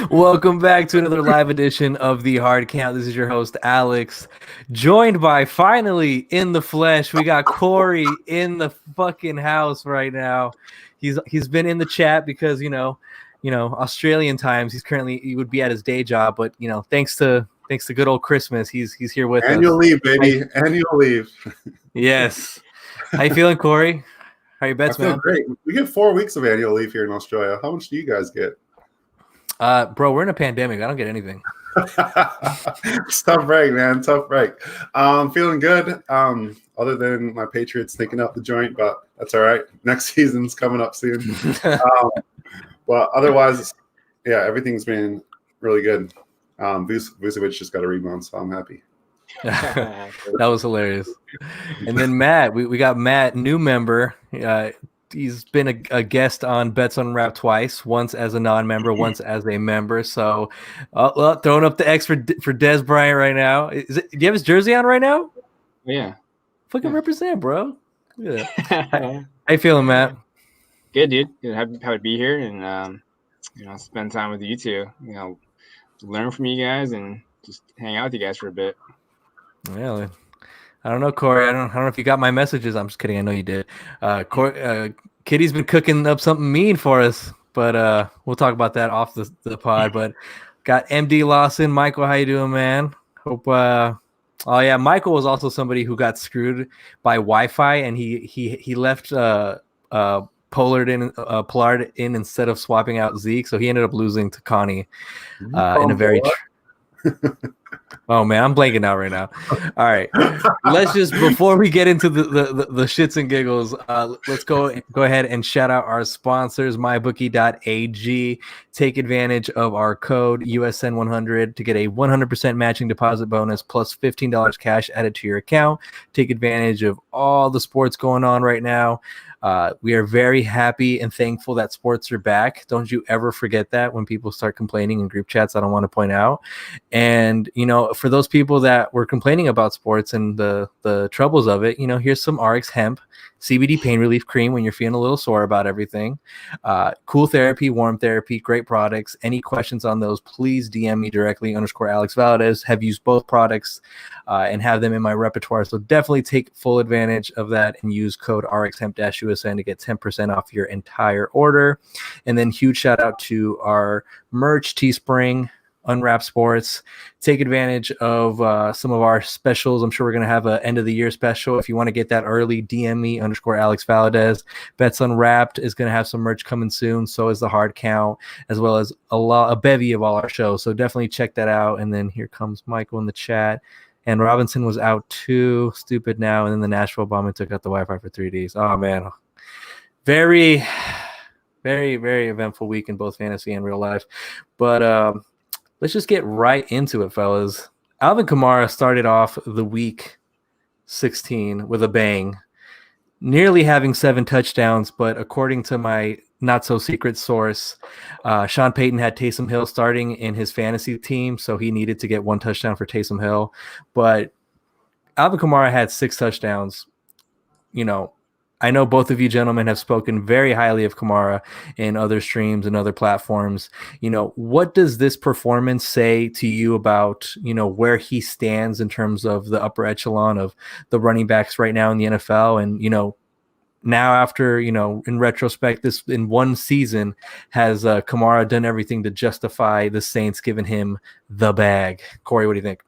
Welcome back to another live edition of the Hard Count. This is your host, Alex, joined by finally in the flesh. We got Corey in the fucking house right now. He's been in the chat because Australian times. He would be at his day job, but thanks to good old Christmas, he's here with Annual us. leave, baby. Annual leave. Yes. How you feeling, Corey? How are your bets, I feel man? great. We get 4 weeks of annual leave here in Australia. How much do you guys get? Bro, we're in a pandemic. I don't get anything. Tough break, man. Tough break. Feeling good. Other than my Patriots taking up the joint, but that's all right. Next season's coming up soon. But otherwise, yeah, everything's been really good. Vucevic just got a rebound, so I'm happy. That was hilarious. And then Matt, we got Matt, new member. He's been a guest on Bets Unwrapped twice, once as a non-member, once as a member. So throwing up the X for Des Bryant right now. Do you have his jersey on right now? Yeah. Fucking represent, bro. Yeah. How you feeling, Matt? Good, dude. Good. Happy to be here and spend time with you two. Learn from you guys and just hang out with you guys for a bit. Yeah. I don't know, Corey. I don't know if you got my messages. I'm just kidding. I know you did. Kitty's been cooking up something mean for us, but we'll talk about that off the pod. But got MD Lawson. Michael, how you doing, man? Hope. Oh yeah, Michael was also somebody who got screwed by Wi-Fi, and he left Pollard in instead of swapping out Zeke, so he ended up losing to Connie in a very. Oh man, I'm blanking out right now. All right, let's just before we get into the shits and giggles, let's go ahead and shout out our sponsors, mybookie.ag. Take advantage of our code USN100 to get a 100% matching deposit bonus plus $15 cash added to your account. Take advantage of all the sports going on right now. We are very happy and thankful that sports are back. Don't you ever forget that when people start complaining in group chats. I don't want to point out. And, for those people that were complaining about sports and the troubles of it, here's some RX hemp CBD pain relief cream when you're feeling a little sore about everything. Cool therapy, warm therapy, great products. Any questions on those, please DM me directly _Alex Valdez. Have used both products and have them in my repertoire. So definitely take full advantage of that and use code RXHemp-USN to get 10% off your entire order. And then huge shout out to our merch, Teespring, Unwrap Sports. Take advantage of some of our specials. I'm sure we're going to have an end of the year special. If you want to get that early, DM me _Alex Valdez. Bets Unwrapped is going to have some merch coming soon. So is the Hard Count, as well as a bevy of all our shows. So definitely check that out. And then here comes Michael in the chat. And Robinson was out too. Stupid now. And then the Nashville bombing took out the Wi-Fi for 3 days. Oh man, very, very, very eventful week in both fantasy and real life. But let's just get right into it, fellas. Alvin Kamara started off the week 16 with a bang, nearly having 7 touchdowns. But according to my not-so-secret source, Sean Payton had Taysom Hill starting in his fantasy team, so he needed to get 1 touchdown for Taysom Hill. But Alvin Kamara had 6 touchdowns. I know both of you gentlemen have spoken very highly of Kamara in other streams and other platforms. What does this performance say to you about, where he stands in terms of the upper echelon of the running backs right now in the NFL? And, now after, in retrospect, this in one season, has Kamara done everything to justify the Saints giving him the bag? Corey, what do you think?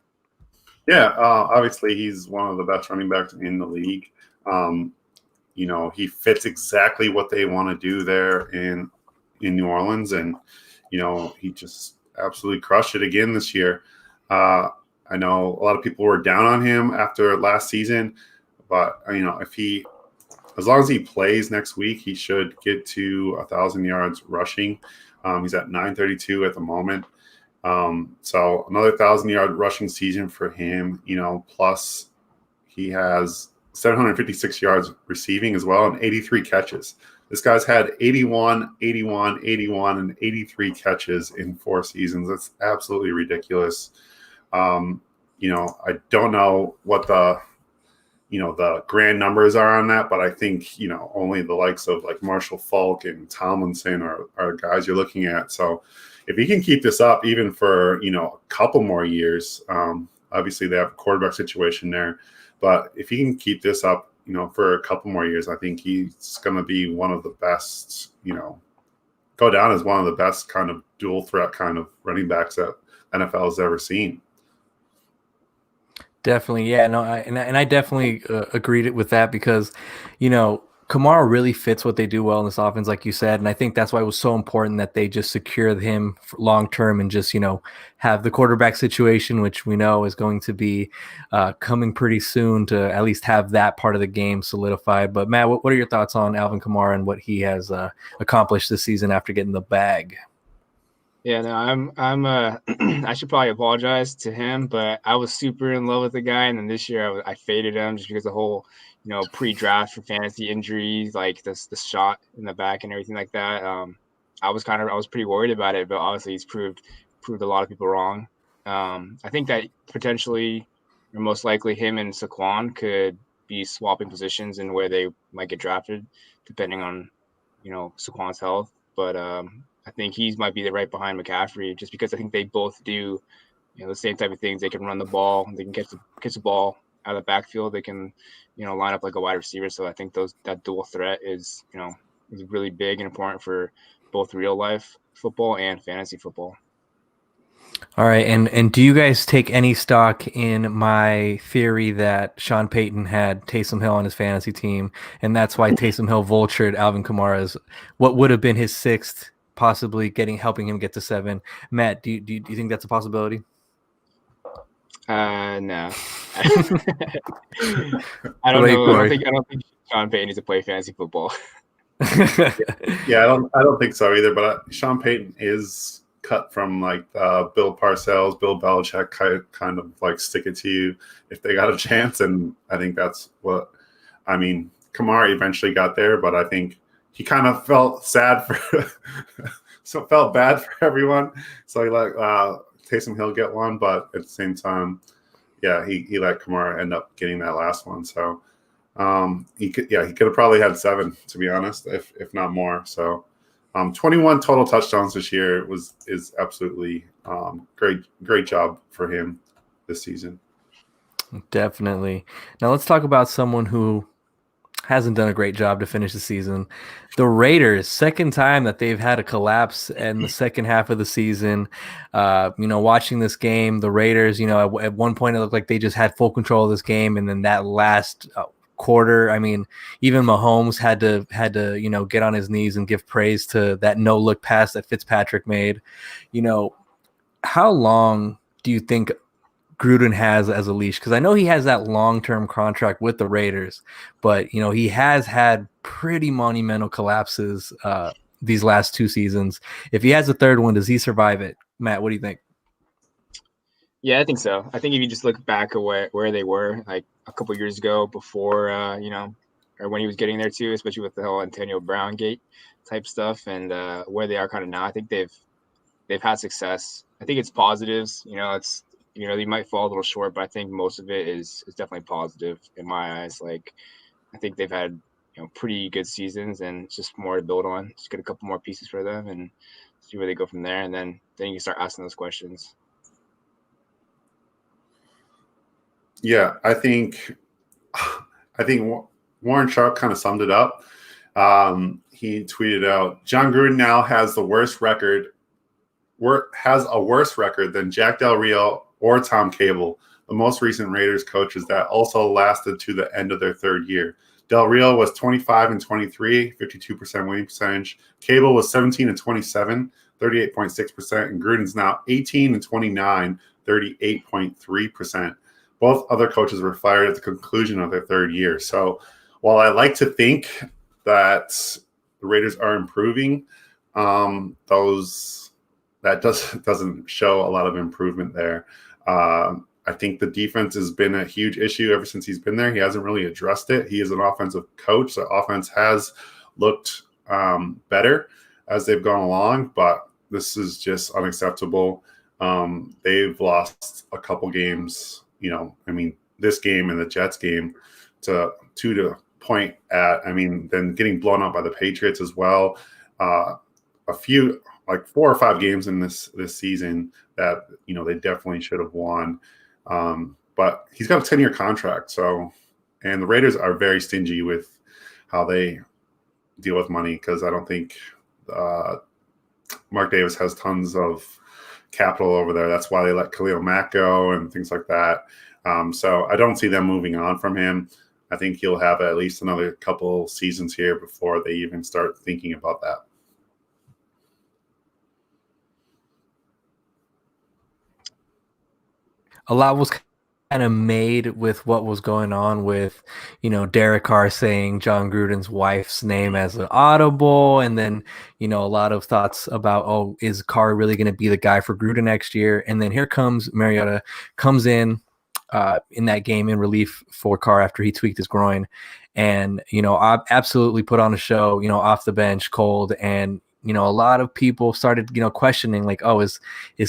Yeah, obviously he's one of the best running backs in the league. He fits exactly what they want to do there in New Orleans. And, he just absolutely crushed it again this year. I know a lot of people were down on him after last season, but, as long as he plays next week, he should get to 1,000 yards rushing. He's at 932 at the moment. So another 1,000-yard rushing season for him, plus he has 756 yards receiving as well and 83 catches. This guy's had 81, 81, 81, and 83 catches in 4 seasons. That's absolutely ridiculous. I don't know what the the grand numbers are on that, but I think, only the likes of like Marshall Faulk and Tomlinson are guys you're looking at. So if he can keep this up even for, a couple more years, obviously they have a quarterback situation there, but if he can keep this up, for a couple more years, I think he's going to be one of the best, go down as one of the best kind of dual threat kind of running backs that NFL has ever seen. Definitely, yeah, no, I definitely agreed with that because, Kamara really fits what they do well in this offense, like you said, and I think that's why it was so important that they just secured him long term and just have the quarterback situation, which we know is going to be coming pretty soon, to at least have that part of the game solidified. But Matt, what are your thoughts on Alvin Kamara and what he has accomplished this season after getting the bag? Yeah, no, I'm I should probably apologize to him, but I was super in love with the guy, and then this year I faded him just because the whole, pre-draft for fantasy injuries, like the shot in the back and everything like that. I was pretty worried about it, but obviously he's proved a lot of people wrong. I think that potentially, or most likely, him and Saquon could be swapping positions in where they might get drafted, depending on, Saquon's health. But I think he might be right behind McCaffrey, just because I think they both do, the same type of things. They can run the ball, they can catch the ball out of the backfield, they can, line up like a wide receiver. So I think that dual threat is really big and important for both real life football and fantasy football. All right, and do you guys take any stock in my theory that Sean Payton had Taysom Hill on his fantasy team, and that's why Taysom Hill vultured Alvin Kamara's what would have been his sixth, possibly helping him get to 7? Matt, do you think that's a possibility? No. I don't know. I don't think Sean Payton needs to play fantasy football. Yeah, I don't think so either. But Sean Payton is cut from like Bill Parcells, Bill Belichick kind of like stick it to you if they got a chance, and I think that's what Kamara eventually got there, but I think he kind of felt sad felt bad for everyone, so he let Taysom Hill get one, but at the same time, yeah, he let Kamara end up getting that last one. So he could have probably had 7, to be honest, if not more. So 21 total touchdowns this year is absolutely great job for him this season. Definitely. Now let's talk about someone who hasn't done a great job to finish the season. The Raiders, second time that they've had a collapse in the second half of the season. Watching this game, the Raiders, at one point it looked like they just had full control of this game, and then that last quarter, even Mahomes had to get on his knees and give praise to that no-look pass that Fitzpatrick made. How long do you think Gruden has as a leash? Because I know he has that long-term contract with the Raiders, but he has had pretty monumental collapses these last 2 seasons. If he has a third one, does he survive it? Matt, what do you think? Yeah, I think so. I think if you just look back at where they were like a couple years ago before, or when he was getting there too, especially with the whole Antonio Brown gate type stuff, and where they are kind of now, I think they've had success. I think it's positives. It's they might fall a little short, but I think most of it is definitely positive in my eyes. Like, I think they've had pretty good seasons, and it's just more to build on. Just get a couple more pieces for them and see where they go from there, and then you can start asking those questions. Yeah, I think Warren Sharp kind of summed it up. He tweeted out, John Gruden now has a worse record than Jack Del Rio or Tom Cable, the most recent Raiders coaches that also lasted to the end of their third year. Del Rio was 25-23, 52% winning percentage. Cable was 17-27, 38.6%, and Gruden's now 18-29, 38.3%. Both other coaches were fired at the conclusion of their third year. So while I like to think that the Raiders are improving, that doesn't show a lot of improvement there. I think the defense has been a huge issue ever since he's been there. He hasn't really addressed it. He is an offensive coach. The offense has looked better as they've gone along, but this is just unacceptable. They've lost a couple games, this game and the Jets game to point at. I mean, then getting blown out by the Patriots as well. A few, like 4 or 5 games in this season that they definitely should have won. But he's got a 10-year contract, and the Raiders are very stingy with how they deal with money, because I don't think Mark Davis has tons of capital over there. That's why they let Khalil Mack go and things like that. So I don't see them moving on from him. I think he'll have at least another couple seasons here before they even start thinking about that. A lot was kind of made with what was going on with, Derek Carr saying John Gruden's wife's name as an audible. And then, a lot of thoughts about, oh, is Carr really going to be the guy for Gruden next year? And then here comes Mariota, comes in that game in relief for Carr after he tweaked his groin. And, I absolutely put on a show, off the bench, cold. And, a lot of people started, questioning like, oh, is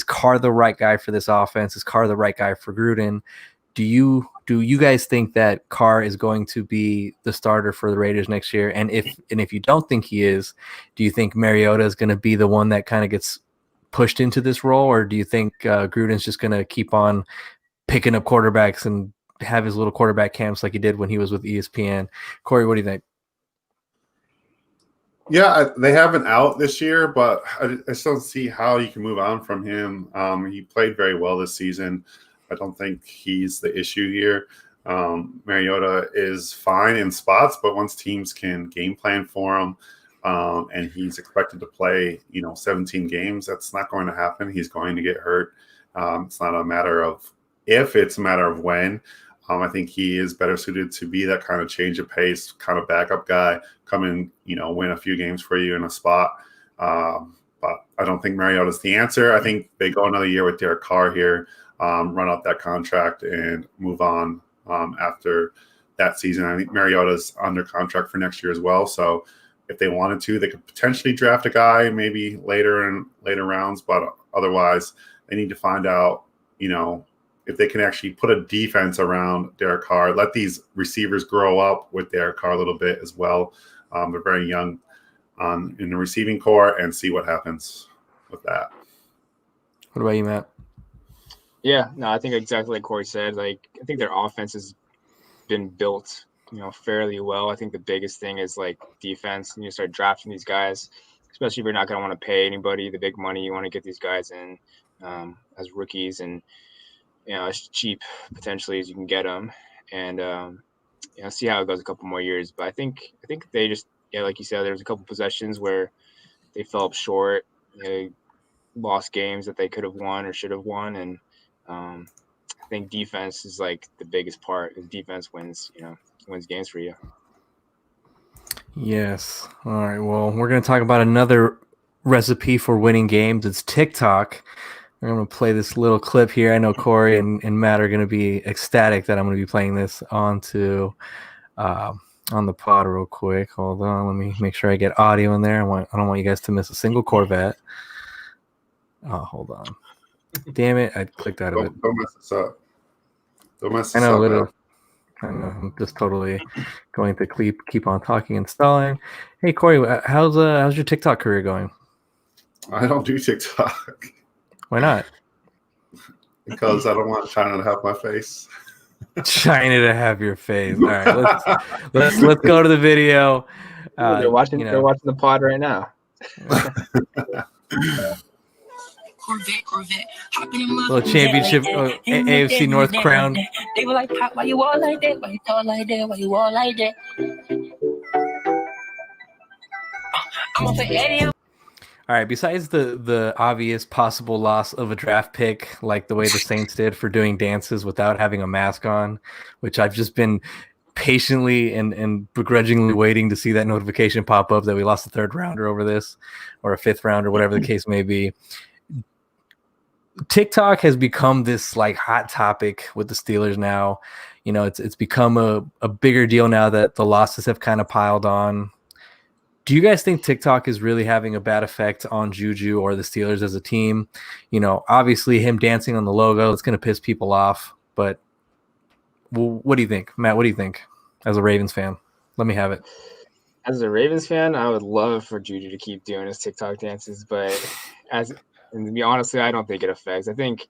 Carr the right guy for this offense? Is Carr the right guy for Gruden? Do you guys think that Carr is going to be the starter for the Raiders next year? And if you don't think he is, do you think Mariota is going to be the one that kind of gets pushed into this role? Or do you think Gruden's just going to keep on picking up quarterbacks and have his little quarterback camps like he did when he was with ESPN? Corey, what do you think? Yeah, they have an out this year, but I still don't see how you can move on from him. He played very well this season. I don't think he's the issue here. Mariota is fine in spots, but once teams can game plan for him, and he's expected to play, 17 games, that's not going to happen. He's going to get hurt. It's not a matter of if, it's a matter of when. I think he is better suited to be that kind of change of pace, kind of backup guy, come in, win a few games for you in a spot. But I don't think Mariota's the answer. I think they go another year with Derek Carr here, run out that contract and move on after that season. I think Mariota's under contract for next year as well. So if they wanted to, they could potentially draft a guy maybe later in later rounds. But otherwise, they need to find out, if they can actually put a defense around Derek Carr, let these receivers grow up with Derek Carr a little bit as well. They're very young in the receiving core, and see what happens with that. What about you, Matt? Yeah, no, I think exactly like Corey said. Like, I think their offense has been built, fairly well. I think the biggest thing is like defense. And you start drafting these guys, especially if you're not going to want to pay anybody the big money. You want to get these guys in as rookies and as cheap potentially as you can get them, and see how it goes a couple more years. But I think they just, like you said, there's a couple possessions where they fell up short, lost games that they could have won or should have won, and I think defense is like the biggest part. Because defense wins games for you. Yes. All right. Well, we're going to talk about another recipe for winning games. It's TikTok. I'm going to play this little clip here. I know Corey and Matt are going to be ecstatic that I'm going to be playing this on the pod real quick. Hold on. Let me make sure I get audio in there. I don't want you guys to miss a single Corvette. Oh, hold on. Damn it. I clicked out of it. Don't mess this up. Don't mess this I know, up. I know. I'm just totally going to keep on talking and stalling. Hey, Corey, how's your TikTok career going? I don't do TikTok. Why not? Because I don't want China to have my face. China to have your face. All right, let's go to the video. They're watching the pod right now. Corvette. Little championship AFC North crown. They were like, why you all like that? Why you all like that? Why you all like that? I'm gonna put Eddie. All right, besides the obvious possible loss of a draft pick, like the way the Saints did for doing dances without having a mask on, which I've just been patiently and begrudgingly waiting to see that notification pop up that we lost a 3rd rounder over this, or a 5th rounder, whatever the case may be. TikTok has become this like hot topic with the Steelers now. It's become a bigger deal now that the losses have kind of piled on. Do you guys think TikTok is really having a bad effect on Juju or the Steelers as a team? Obviously him dancing on the logo, it's going to piss people off. But what do you think, Matt? What do you think? as a Ravens fan? Let me have it. As a Ravens fan, I would love for Juju to keep doing his TikTok dances, but and to be honestly, I don't think it affects. I think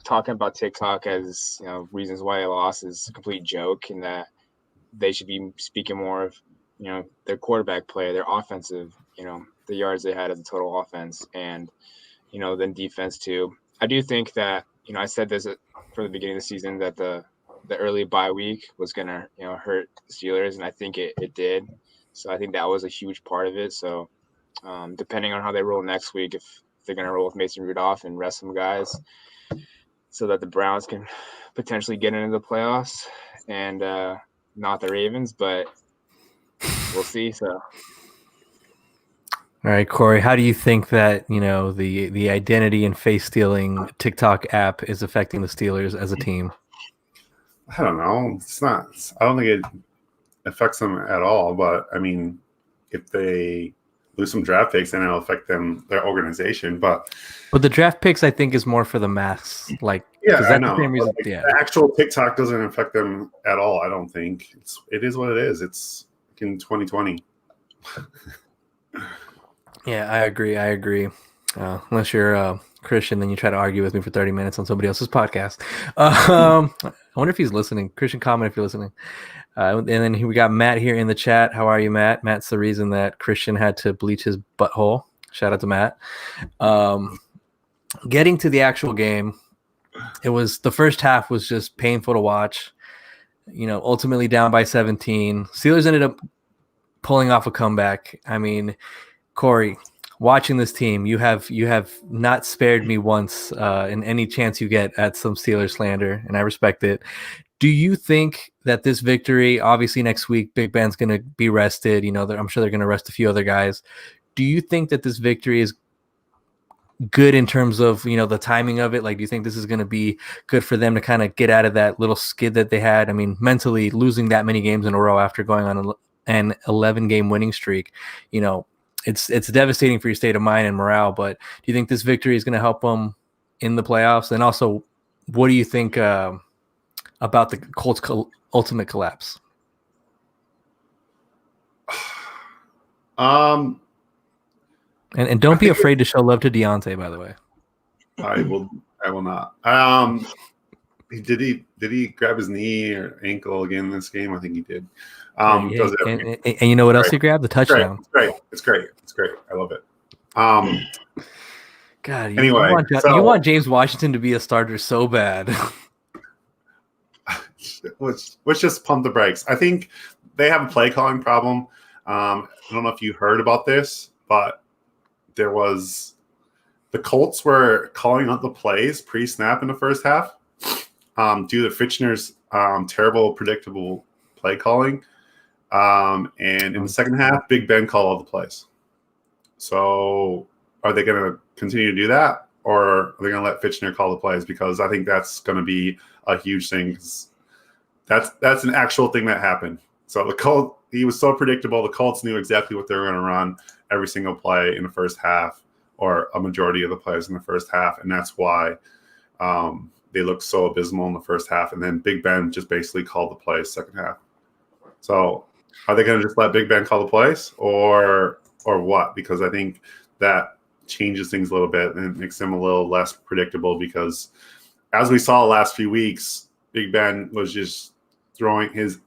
talking about TikTok as reasons why they lost is a complete joke, and that they should be speaking more of their quarterback play, their offensive, the yards they had as a total offense, and then defense too. I do think that I said this from the beginning of the season that the early bye week was gonna hurt the Steelers, and I think it did. So I think that was a huge part of it. So depending on how they roll next week, if they're gonna roll with Mason Rudolph and rest some guys, so that the Browns can potentially get into the playoffs and not the Ravens, but we'll see. So. All right, Corey, how do you think that, the identity and face stealing TikTok app is affecting the Steelers as a team? I don't know. It's not. I don't think it affects them at all. But I mean, if they lose some draft picks, then it'll affect their organization. But the draft picks, I think, is more for the mass. Like, yeah, that's I know. The same reason. The actual TikTok doesn't affect them at all. I don't think it is what it is. It's in 2020. Yeah, I agree. Unless you're Christian, then you try to argue with me for 30 minutes on somebody else's podcast. I wonder if he's listening. Christian, comment if you're listening. And then we got Matt here in the chat. How are you, Matt? Matt's the reason that Christian had to bleach his butthole. Shout out to Matt. Getting to the actual game, the first half was just painful to watch. Ultimately down by 17. Steelers ended up pulling off a comeback. I mean, Corey, watching this team, you have not spared me once in any chance you get at some Steelers slander, and I respect it. Do you think that this victory, obviously next week, Big Ben's going to be rested. I'm sure they're going to rest a few other guys. Do you think that this victory is good in terms of, the timing of it? Like, do you think this is going to be good for them to kind of get out of that little skid that they had? I mean, mentally losing that many games in a row after going on an 11-game winning streak, it's devastating for your state of mind and morale, but do you think this victory is going to help them in the playoffs? And also, what do you think about the Colts' ultimate collapse? And don't be afraid to show love to Deontay, by the way. I will not. Did he grab his knee or ankle again this game? I think he did. And you know what else he grabbed? The touchdown. It's great. I love it. God, anyway, you want James Washington to be a starter so bad. Let's just pump the brakes. I think they have a play calling problem. I don't know if you heard about this, but the Colts were calling out the plays pre-snap in the first half due to Fitchner's terrible, predictable play calling. And in the second half, Big Ben called all the plays. So are they going to continue to do that, or are they going to let Fitchner call the plays? Because I think that's going to be a huge thing. That's an actual thing that happened. So he was so predictable. The Colts knew exactly what they were going to run every single play in the first half, or a majority of the plays in the first half, and that's why they looked so abysmal in the first half. And then Big Ben just basically called the plays second half. So are they going to just let Big Ben call the plays, or what? Because I think that changes things a little bit and makes them a little less predictable, because as we saw the last few weeks, Big Ben was just throwing, his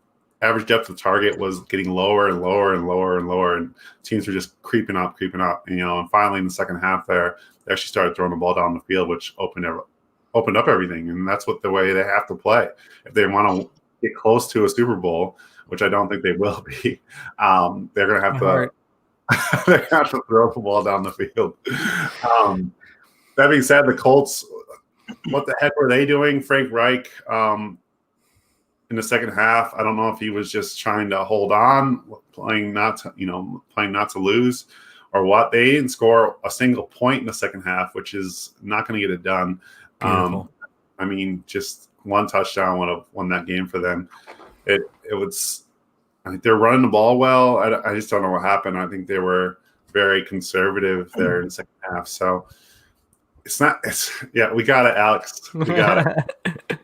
average depth of target was getting lower and lower and lower and lower, and teams were just creeping up, and finally in the second half there, they actually started throwing the ball down the field, which opened up everything. And that's the way they have to play if they want to get close to a Super Bowl, which I don't think they will be. They're going to have to they're going to have to throw the ball down the field. That being said, the Colts, what the heck were they doing? Frank Reich in the second half, I don't know if he was just trying to hold on, playing not to lose, or what. They didn't score a single point in the second half, which is not going to get it done. I mean, just one touchdown would have won that game for them. It was, I think they're running the ball well. I just don't know what happened. I think they were very conservative there in the second half. So we got it, Alex. We got it.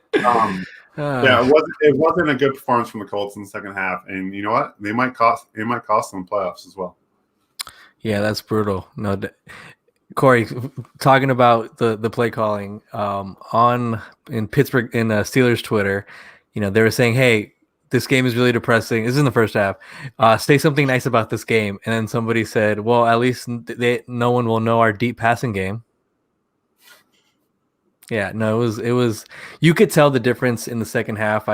Yeah, it wasn't a good performance from the Colts in the second half, and you know what? It might cost them playoffs as well. Yeah, that's brutal. No, Corey, talking about the play calling in Pittsburgh in Steelers Twitter, they were saying, "Hey, this game is really depressing." This is in the first half. Say something nice about this game, and then somebody said, "Well, at least no one will know our deep passing game." Yeah, no, it was. You could tell the difference in the second half.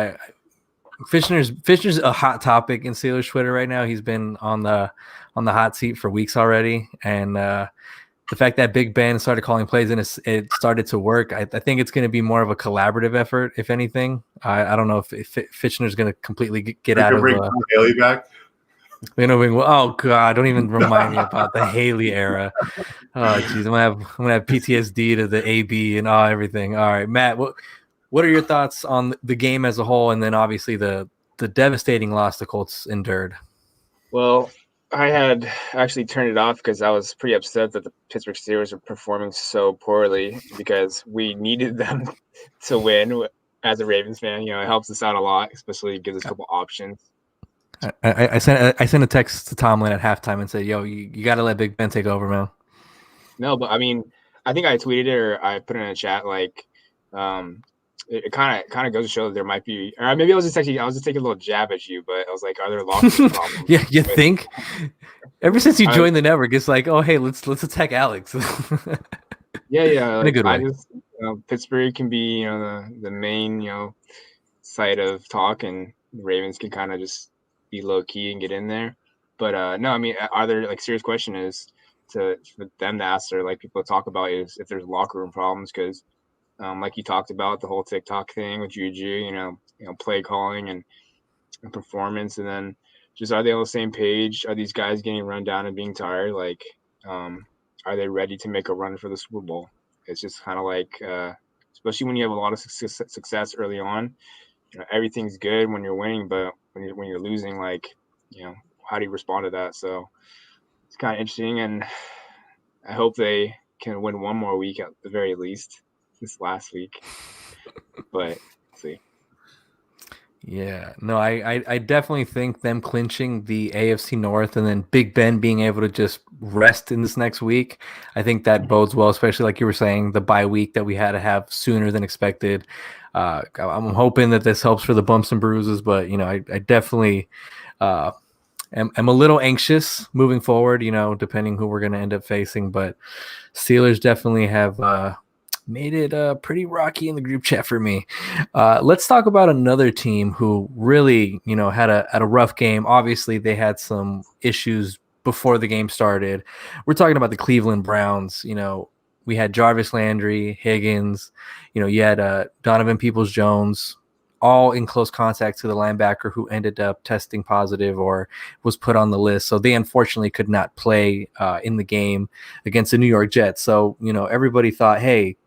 Fishner's a hot topic in Steelers Twitter right now. He's been on the hot seat for weeks already, and the fact that Big Ben started calling plays and it started to work, I think it's going to be more of a collaborative effort, if anything. I don't know if Fitchner's going to completely get out of. Bring Haley back. Oh God! Don't even remind me about the Haley era. Oh geez, I'm gonna have PTSD to the AB and everything. All right, Matt, what are your thoughts on the game as a whole, and then obviously the devastating loss the Colts endured? Well, I had actually turned it off because I was pretty upset that the Pittsburgh Steelers were performing so poorly because we needed them to win. As a Ravens fan, it helps us out a lot, especially gives us a couple options. I sent a text to Tomlin at halftime and said, "Yo, you got to let Big Ben take over, man." No, but I mean, I think I tweeted it or I put it in a chat. Like, it kind of goes to show that there might be, or maybe I was just taking a little jab at you, but I was like, are there locker room problems? Yeah, you think? Ever since you joined the network, it's like, oh hey, let's attack Alex. Yeah. In a good way. Pittsburgh can be the main site of talk, and the Ravens can kind of just be low key and get in there. But no, I mean, are there serious question is for them to ask, or like people talk about, is if there's locker room problems, because like you talked about the whole TikTok thing with Juju, play calling and performance, and then just are they on the same page? Are these guys getting run down and being tired? Like, are they ready to make a run for the Super Bowl? It's just kind of like, especially when you have a lot of success early on, everything's good when you're winning, but when you're losing, how do you respond to that? So it's kind of interesting, and I hope they can win one more week at the very least. This last week, but see. Yeah, no, I definitely think them clinching the AFC North and then Big Ben being able to just rest in this next week, I think that bodes well, especially like you were saying, the bye week that we had to have sooner than expected. I'm hoping that this helps for the bumps and bruises, but I definitely am a little anxious moving forward, depending who we're going to end up facing, but Steelers definitely have made it pretty rocky in the group chat for me. Let's talk about another team who really, had a rough game. Obviously, they had some issues before the game started. We're talking about the Cleveland Browns. We had Jarvis Landry, Higgins. You had Donovan Peoples-Jones, all in close contact to the linebacker who ended up testing positive or was put on the list. So they unfortunately could not play in the game against the New York Jets. So, everybody thought, hey,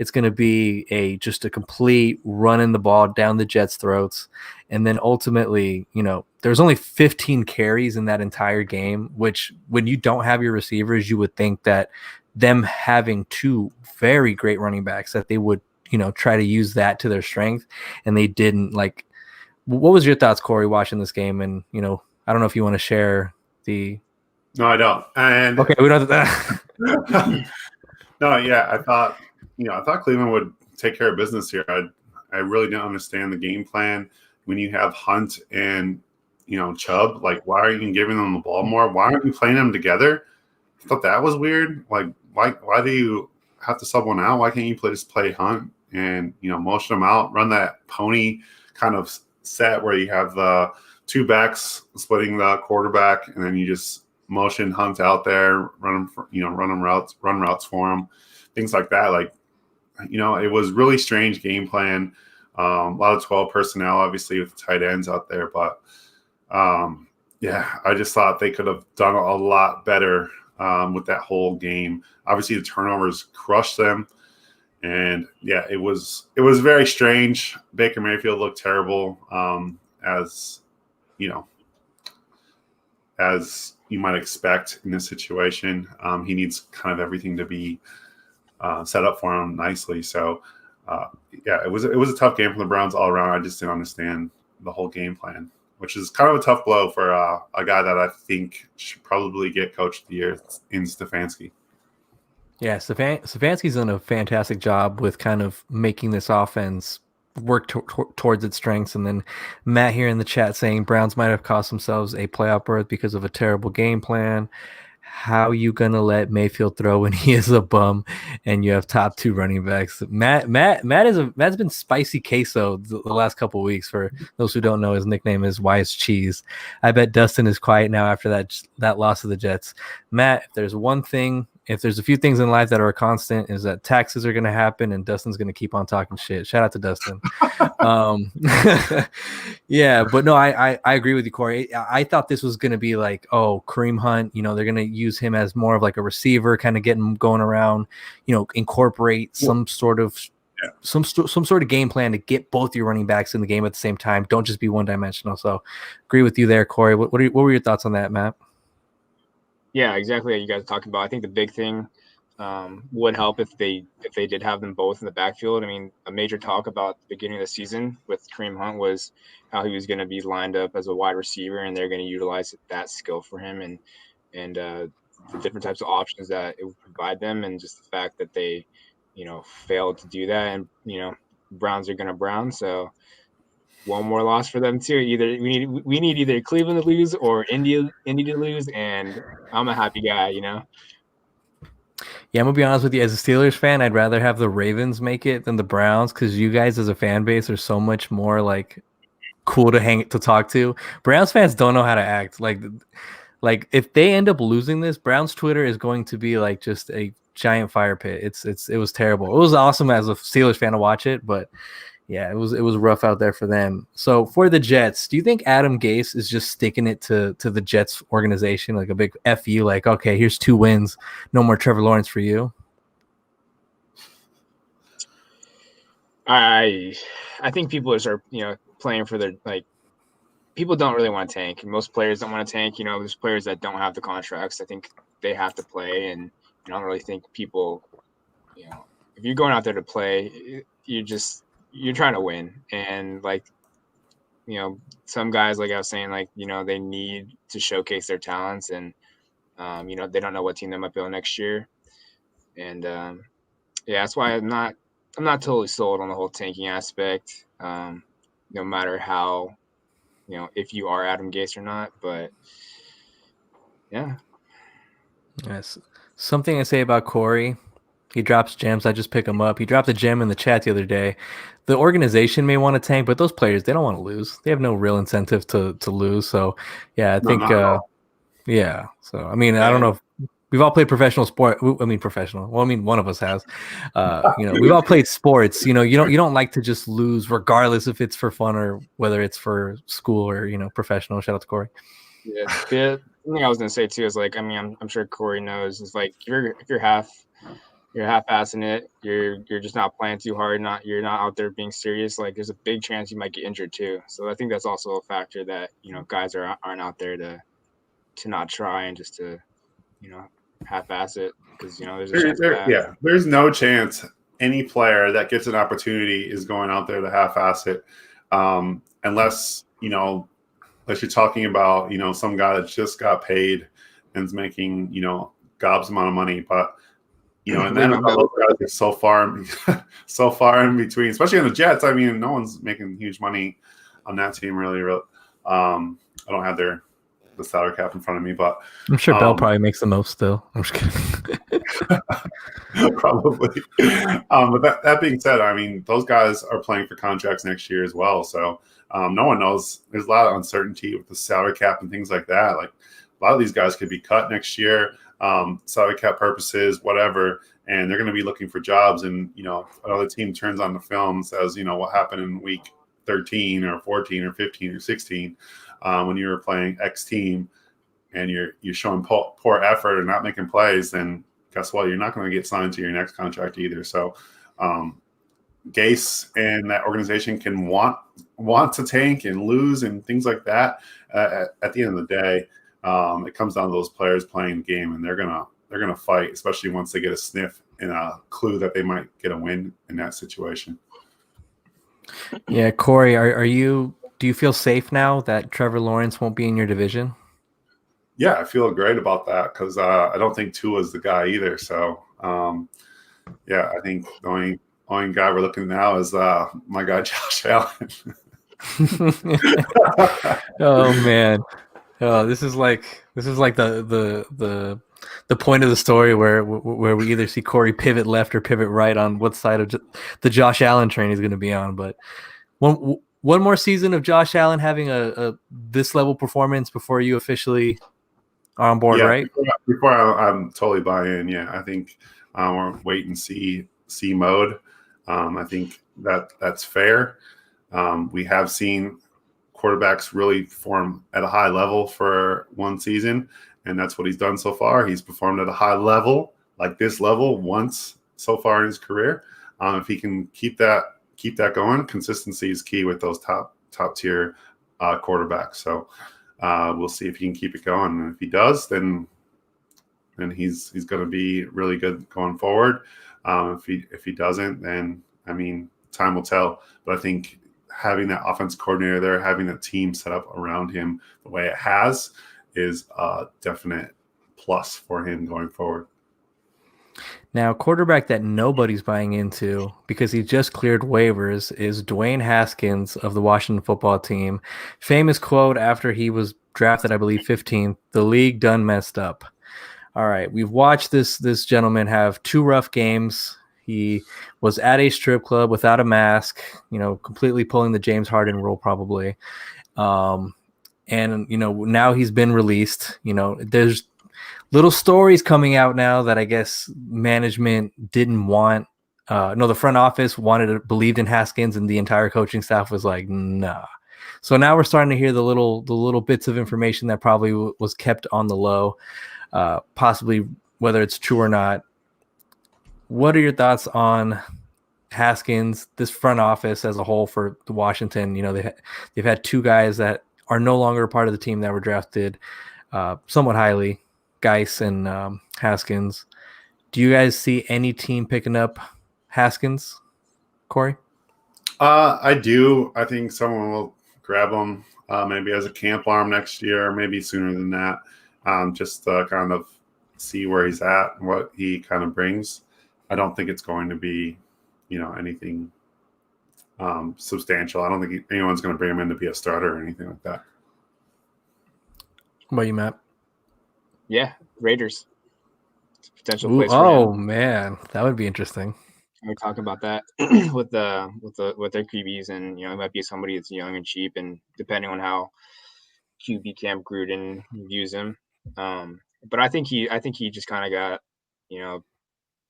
it's going to be just a complete running the ball down the Jets' throats. And then ultimately, there's only 15 carries in that entire game, which when you don't have your receivers, you would think that them having two very great running backs, that they would, try to use that to their strength. And they didn't. Like, what was your thoughts, Corey, watching this game? And, I don't know if you want to share the. No, I don't. And okay, we don't have to. No, yeah, I thought Cleveland would take care of business here. I really didn't understand the game plan when you have Hunt and Chubb. Like, why are you giving them the ball more? Why aren't you playing them together? I thought that was weird. Like, why do you have to sub one out? Why can't you just play Hunt and motion them out, run that pony kind of set where you have the two backs splitting the quarterback, and then you just motion Hunt out there, run routes for him, things like that. Like, it was really strange game plan. A lot of 12 personnel, obviously, with the tight ends out there. But, I just thought they could have done a lot better with that whole game. Obviously, the turnovers crushed them. And, yeah, it was very strange. Baker Mayfield looked terrible, as you might expect in this situation. He needs kind of everything to be set up for him nicely. So, yeah, it was a tough game for the Browns all around. I just didn't understand the whole game plan, which is kind of a tough blow for a guy that I think should probably get Coach of the Year in Stefanski. Yeah, Stefanski's done a fantastic job with kind of making this offense work towards its strengths. And then Matt here in the chat saying Browns might have cost themselves a playoff berth because of a terrible game plan. How you gonna let Mayfield throw when he is a bum and you have top 2 running backs? Matt's been spicy queso the last couple of weeks. For those who don't know, his nickname is Wise Cheese. I bet Dustin is quiet now after that loss of the Jets. Matt, if there's a few things in life that are a constant, is that taxes are going to happen and Dustin's going to keep on talking shit. Shout out to Dustin. Yeah, but no, I agree with you, Corey. I thought this was going to be like, Kareem Hunt, they're going to use him as more of like a receiver, kind of get him going around, incorporate some sort of game plan to get both your running backs in the game at the same time. Don't just be one-dimensional. So agree with you there, Corey. What were your thoughts on that, Matt? Yeah, exactly what you guys are talking about. I think the big thing would help if they did have them both in the backfield. I mean, a major talk about the beginning of the season with Kareem Hunt was how he was going to be lined up as a wide receiver, and they're going to utilize that skill for him and the different types of options that it would provide them, and just the fact that they, failed to do that. And Browns are going to Brown, so one more loss for them too. Either we need either Cleveland to lose or Indy to lose, and I'm a happy guy, Yeah, I'm gonna be honest with you. As a Steelers fan, I'd rather have the Ravens make it than the Browns, because you guys as a fan base are so much more like cool to talk to. Browns fans don't know how to act. Like if they end up losing this, Browns Twitter is going to be like just a giant fire pit. It was terrible. It was awesome as a Steelers fan to watch it, but yeah, it was rough out there for them. So for the Jets, do you think Adam Gase is just sticking it to the Jets organization, like a big FU, like, okay, here's 2 wins, no more Trevor Lawrence for you? I think people are playing for their, like, people don't really want to tank. Most players don't want to tank. There's players that don't have the contracts. I think they have to play, and I don't really think people, if you're going out there to play, you're trying to win. And some guys, like I was saying, they need to showcase their talents, and they don't know what team they might be on next year. And that's why I'm not totally sold on the whole tanking aspect. No matter how, if you are Adam Gase or not, but yeah. Yes. Something I say about Corey, he drops gems. I just pick him up. He dropped a gem in the chat the other day. The organization may want to tank, but those players, they don't want to lose. They have no real incentive to lose. So, yeah, I think, yeah. So, I mean, I don't know if we've all played professional sport. I mean, professional. Well, I mean, one of us has. We've all played sports. You don't like to just lose, regardless if it's for fun or whether it's for school or professional. Shout out to Corey. Yeah. The thing I was gonna say too is I'm sure Corey knows, is if you're half-assing it, you're just not playing too hard, you're not out there being serious, there's a big chance you might get injured too. So I think that's also a factor that guys aren't out there to not try and just to half-ass it, because there's a chance of that. Yeah, there's no chance any player that gets an opportunity is going out there to half-ass it, unless you're talking about some guy that just got paid and is making gobs amount of money, but and then those guys are so far in between, especially on the Jets. I mean, no one's making huge money on that team, really. I don't have the salary cap in front of me, but I'm sure Bell probably makes the most still. I'm just kidding. Probably. But that being said, I mean, those guys are playing for contracts next year as well. So no one knows. There's a lot of uncertainty with the salary cap and things like that. Like, a lot of these guys could be cut next year, salary cap purposes, whatever, and they're going to be looking for jobs. And another team turns on the film and says, what happened in week 13 or 14 or 15 or 16 when you were playing X team, and you're showing poor effort and not making plays, then guess what? You're not going to get signed to your next contract either. So Gase and that organization can want to tank and lose and things like that. At the end of the day, it comes down to those players playing the game, and they're gonna gonna fight, especially once they get a sniff and a clue that they might get a win in that situation. Yeah, Corey, do you feel safe now that Trevor Lawrence won't be in your division? Yeah, I feel great about that because I don't think Tua's the guy either. So yeah, I think the only guy we're looking now is my guy Josh Allen. Oh man. Oh, this is like the point of the story where we either see Corey pivot left or pivot right on what side of the Josh Allen train he's going to be on. But one more season of Josh Allen having a this level performance before you officially are on board, right? Before I'm totally buy in. Yeah, I think we're wait and see mode. I think that's fair. We have seen quarterbacks really perform at a high level for one season, and that's what he's done so far. He's performed at a high level, like this level, once so far in his career. If he can keep that going, consistency is key with those top tier quarterbacks. So we'll see if he can keep it going. And if he does, then he's going to be really good going forward. If he doesn't, then I mean, time will tell. But I think having that offense coordinator there, having that team set up around him the way it has, is a definite plus for him going forward. Now, quarterback that nobody's buying into because he just cleared waivers is Dwayne Haskins of the Washington football team. Famous quote after he was drafted, I believe, 15th, "The league done messed up." All right, we've watched this gentleman have 2 rough games. He was at a strip club without a mask, completely pulling the James Harden rule probably. And, now he's been released. There's little stories coming out now that I guess management didn't want. The front office believed in Haskins, and the entire coaching staff was like, nah. So now we're starting to hear the little bits of information that probably was kept on the low, possibly whether it's true or not. What are your thoughts on Haskins, this front office as a whole for the Washington? They've had 2 guys that are no longer a part of the team that were drafted somewhat highly, Geis and Haskins. Do you guys see any team picking up Haskins, Corey? I do. I think someone will grab him maybe as a camp arm next year, maybe sooner than that, just to kind of see where he's at and what he kind of brings. I don't think it's going to be, anything substantial. I don't think anyone's going to bring him in to be a starter or anything like that. What about you, Matt? Yeah, Raiders. Potential Ooh, place for him. Man, that would be interesting. We talk about that with their QBs, and it might be somebody that's young and cheap, and depending on how QB Camp Gruden views him. But I think he just kind of got,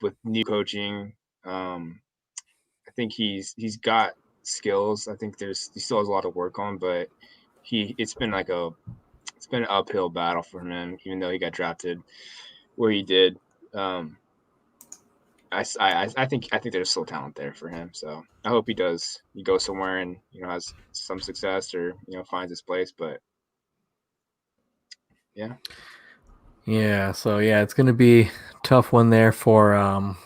with new coaching. I think he's got skills. I think he still has a lot to work on, but it's been an uphill battle for him, even though he got drafted where he did. I think there's still talent there for him. So I hope he goes somewhere and has some success or finds his place. But yeah. Yeah. So yeah, it's gonna be a tough one there for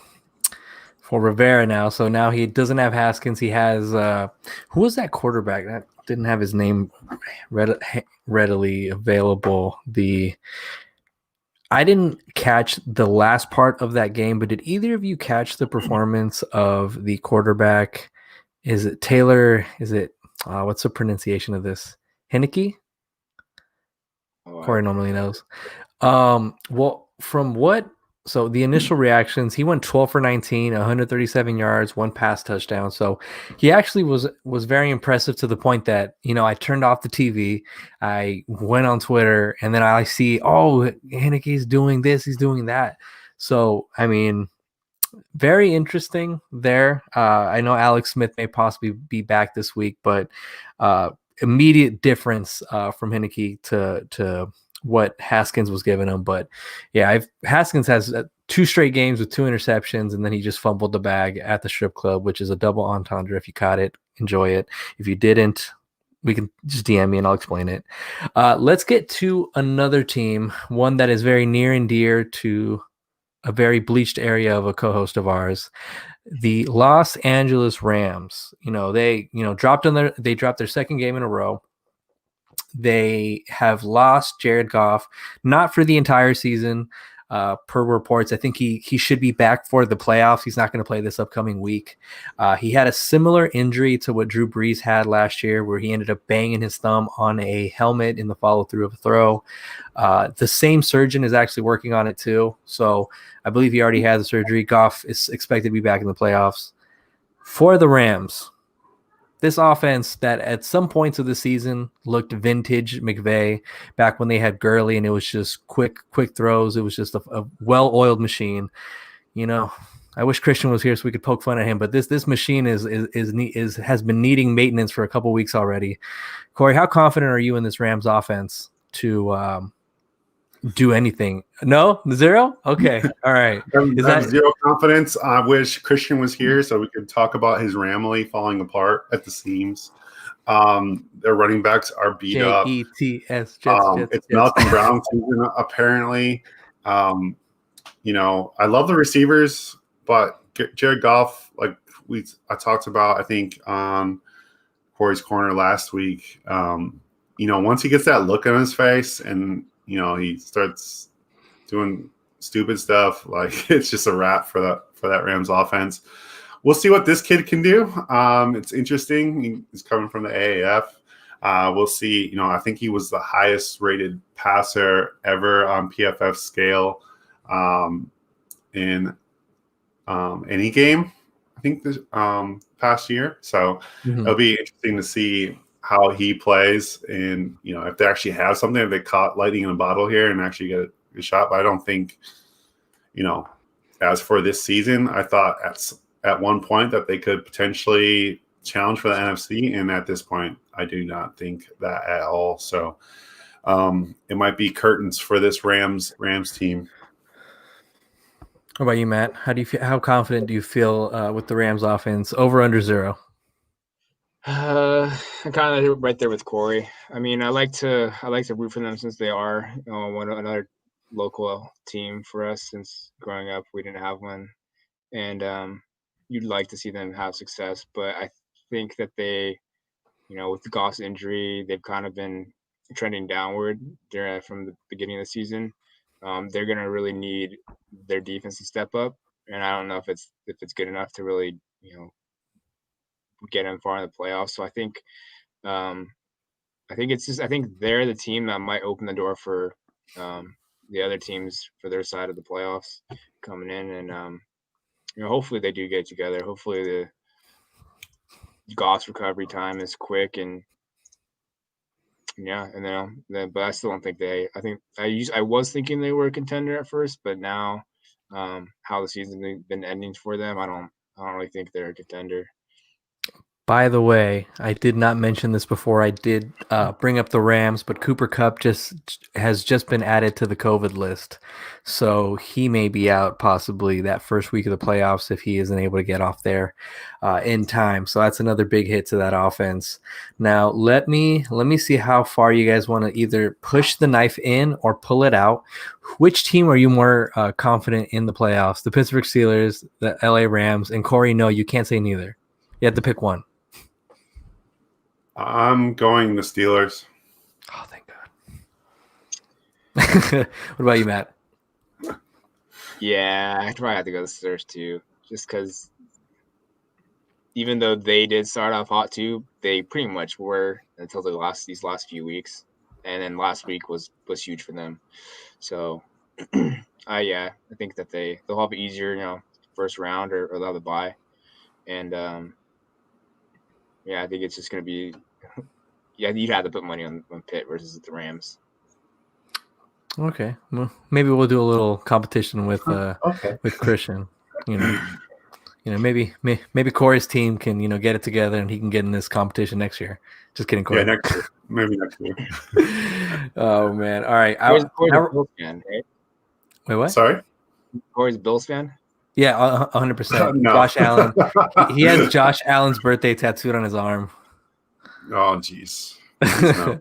Rivera now. So now he doesn't have Haskins. He has who was that quarterback that didn't have his name readily available? I didn't catch the last part of that game, but did either of you catch the performance of the quarterback? Is it Taylor? Is it what's the pronunciation of this? Heineke? Corey normally knows. Well, from what? So the initial reactions, he went 12 for 19, 137 yards, 1 pass touchdown. So he actually was very impressive to the point that, I turned off the TV, I went on Twitter, and then I see, Heineke's doing this, he's doing that. So, I mean, very interesting there. I know Alex Smith may possibly be back this week, but immediate difference from Heineke to what Haskins was giving him. But yeah, Haskins has 2 straight games with 2 interceptions, and then he just fumbled the bag at the strip club, which is a double entendre. If you caught it, enjoy it. If you didn't, we can just DM me and I'll explain it. Let's get to another team, one that is very near and dear to a very bleached area of a co-host of ours. The Los Angeles Rams, they dropped their second game in a row. They have lost Jared Goff, not for the entire season, per reports. I think he should be back for the playoffs. He's not going to play this upcoming week. He had a similar injury to what Drew Brees had last year, where he ended up banging his thumb on a helmet in the follow-through of a throw. The same surgeon is actually working on it too. So I believe he already had the surgery. Goff is expected to be back in the playoffs. For the Rams, this offense that at some points of the season looked vintage McVay, back when they had Gurley and it was just quick throws. It was just a well-oiled machine. I wish Christian was here so we could poke fun at him, but this machine has been needing maintenance for a couple weeks already. Corey, how confident are you in this Rams offense to do anything? No? Zero? Okay. All right. Is that zero confidence? I wish Christian was here so we could talk about his Ramley falling apart at the seams. Their running backs are beat up. Jets. It's Malcolm Brown season, apparently. I love the receivers, but Jared Goff, like I talked about, I think on Corey's Corner last week, once he gets that look on his face and he starts doing stupid stuff, like it's just a wrap for that Rams offense. We'll see what this kid can do. It's interesting. He's coming from the AAF. We'll see. I think he was the highest rated passer ever on PFF scale in any game, I think, this past year. So it'll be interesting to see how he plays, and if they actually have something, if they caught lightning in a bottle here and actually get a shot. But I don't think, as for this season, I thought at one point that they could potentially challenge for the NFC, and at this point, I do not think that at all. So it might be curtains for this Rams team. How about you, Matt? How do you feel? How confident do you feel with the Rams offense? Over under 0? I'm kind of right there with Corey. I mean, I like to root for them since they are another local team for us. Since growing up, we didn't have one, and you'd like to see them have success. But I think that they, with the Goss injury, they've kind of been trending downward from the beginning of the season. They're gonna really need their defense to step up, and I don't know if it's good enough to really get them far in the playoffs. So I think they're the team that might open the door for the other teams for their side of the playoffs coming in, and hopefully they do get together. Hopefully the Goss recovery time is quick, and but I still don't think I was thinking they were a contender at first, but now how the season's been ending for them, I don't really think they're a contender. By the way, I did not mention this before. I did bring up the Rams, but Cooper Kupp has just been added to the COVID list. So he may be out possibly that first week of the playoffs if he isn't able to get off there in time. So that's another big hit to that offense. Now, let me see how far you guys want to either push the knife in or pull it out. Which team are you more confident in the playoffs? The Pittsburgh Steelers, the LA Rams, and Corey, no, you can't say neither. You have to pick one. I'm going the Steelers. Oh, thank God. What about you, Matt? Yeah, I probably have to go the Steelers too, just because even though they did start off hot too, they pretty much were until these last few weeks, and then last week was huge for them. So, I think that they'll have it easier, first round or they'll have a bye, and I think it's just going to be you'd have to put money on Pitt versus the Rams. Okay. Well, maybe we'll do a little competition with Christian. Maybe Corey's team can, get it together and he can get in this competition next year. Just kidding, Corey. Yeah, next year. Maybe next year. Oh, man. All right. Corey's a Bills fan, right? Wait, what? Sorry? Corey's a Bills fan? Yeah, 100%. No. Josh Allen. He has Josh Allen's birthday tattooed on his arm. Oh, jeez. No.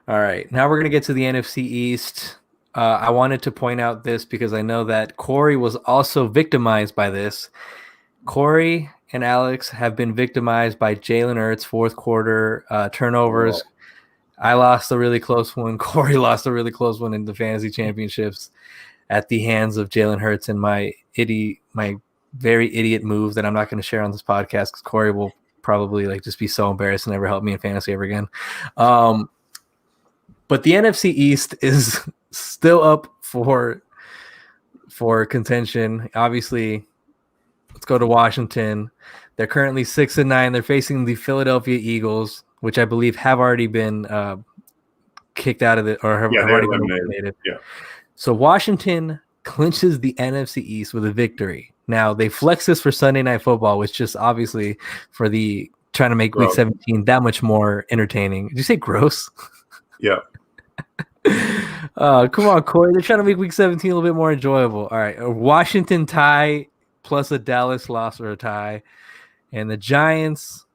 All right. Now we're going to get to the NFC East. I wanted to point out this because I know that Corey was also victimized by this. Corey and Alex have been victimized by Jalen Hurts' fourth quarter turnovers. I lost a really close one. Corey lost a really close one in the fantasy championships at the hands of Jalen Hurts and my very idiot move that I'm not going to share on this podcast because Corey will probably like just be so embarrassed and never help me in fantasy ever again. But the NFC East is still up for contention. Obviously, let's go to Washington. They're currently 6-9. They're facing the Philadelphia Eagles, which I believe have already been kicked out of it or have already been eliminated. Yeah. So Washington clinches the NFC East with a victory. Now they flex this for Sunday Night Football, which just obviously for the trying to make Week 17 that much more entertaining. Did you say gross? Yeah. Come on, Corey. They're trying to make Week 17 a little bit more enjoyable. All right, a Washington tie plus a Dallas loss or a tie, and the Giants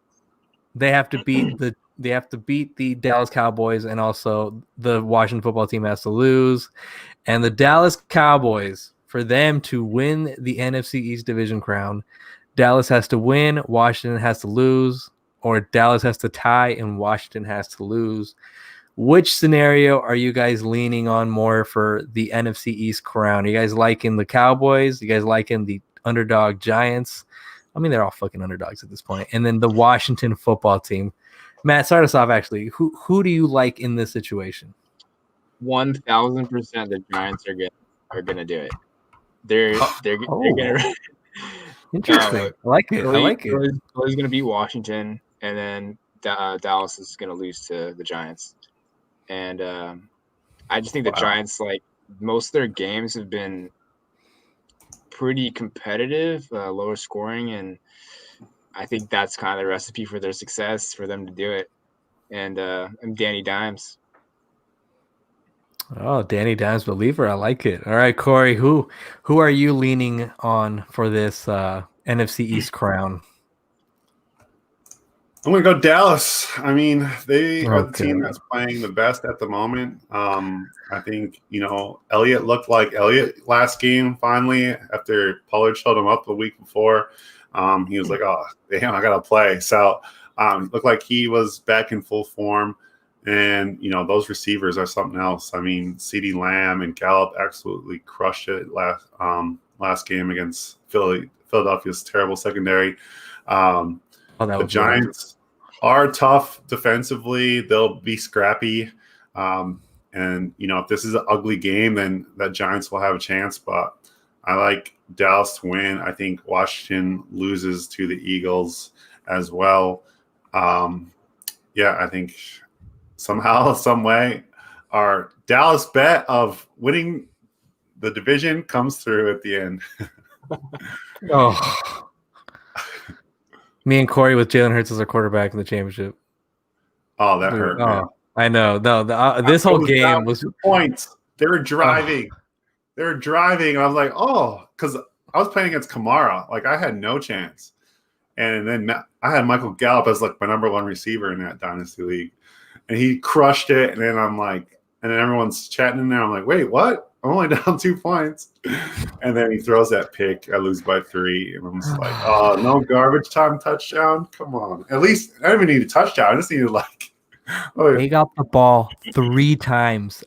they have to beat the Dallas Cowboys, and also the Washington football team has to lose. And the Dallas Cowboys, for them to win the NFC East division crown, Dallas has to win, Washington has to lose, or Dallas has to tie and Washington has to lose. Which scenario are you guys leaning on more for the NFC East crown? Are you guys liking the Cowboys? You guys liking the underdog Giants? I mean, they're all fucking underdogs at this point. And then the Washington football team. Matt, start us off, actually. Who do you like in this situation? 1,000% the Giants are gonna do it. They're gonna. Interesting. I like it. Philly's gonna beat Washington, and then Dallas is gonna lose to the Giants. And I just think the Giants, like most of their games, have been pretty competitive, lower scoring, and I think that's kind of the recipe for their success for them to do it. And I'm Danny Dimes. Oh, Danny Dimes believer. I like it. All right, Corey, who are you leaning on for this NFC East crown? I'm going to go Dallas. I mean, they are the team that's playing the best at the moment. I think, Elliott looked like Elliott last game finally after Pollard showed him up the week before. He was like, oh, damn, I got to play. So it looked like he was back in full form. And, those receivers are something else. I mean, CeeDee Lamb and Gallup absolutely crushed it last game against Philadelphia's terrible secondary. The Giants are tough defensively. They'll be scrappy. And, if this is an ugly game, then the Giants will have a chance. But I like Dallas to win. I think Washington loses to the Eagles as well. I think somehow, some way, our Dallas bet of winning the division comes through at the end. Oh. Me and Corey with Jalen Hurts as our quarterback in the championship. Oh, that hurt. Man. I know. No, this whole game was 2 points. They were driving. They were driving. And I was like, because I was playing against Kamara. Like, I had no chance. And then I had Michael Gallup as like my number one receiver in that dynasty league. And he crushed it. And then I'm like, and then everyone's chatting in there. I'm like, wait, what? I'm only down 2 points. And then he throws that pick. I lose by 3. And I'm just like, oh, no garbage time touchdown? Come on. At least I don't even need a touchdown. I just needed they got the ball 3 times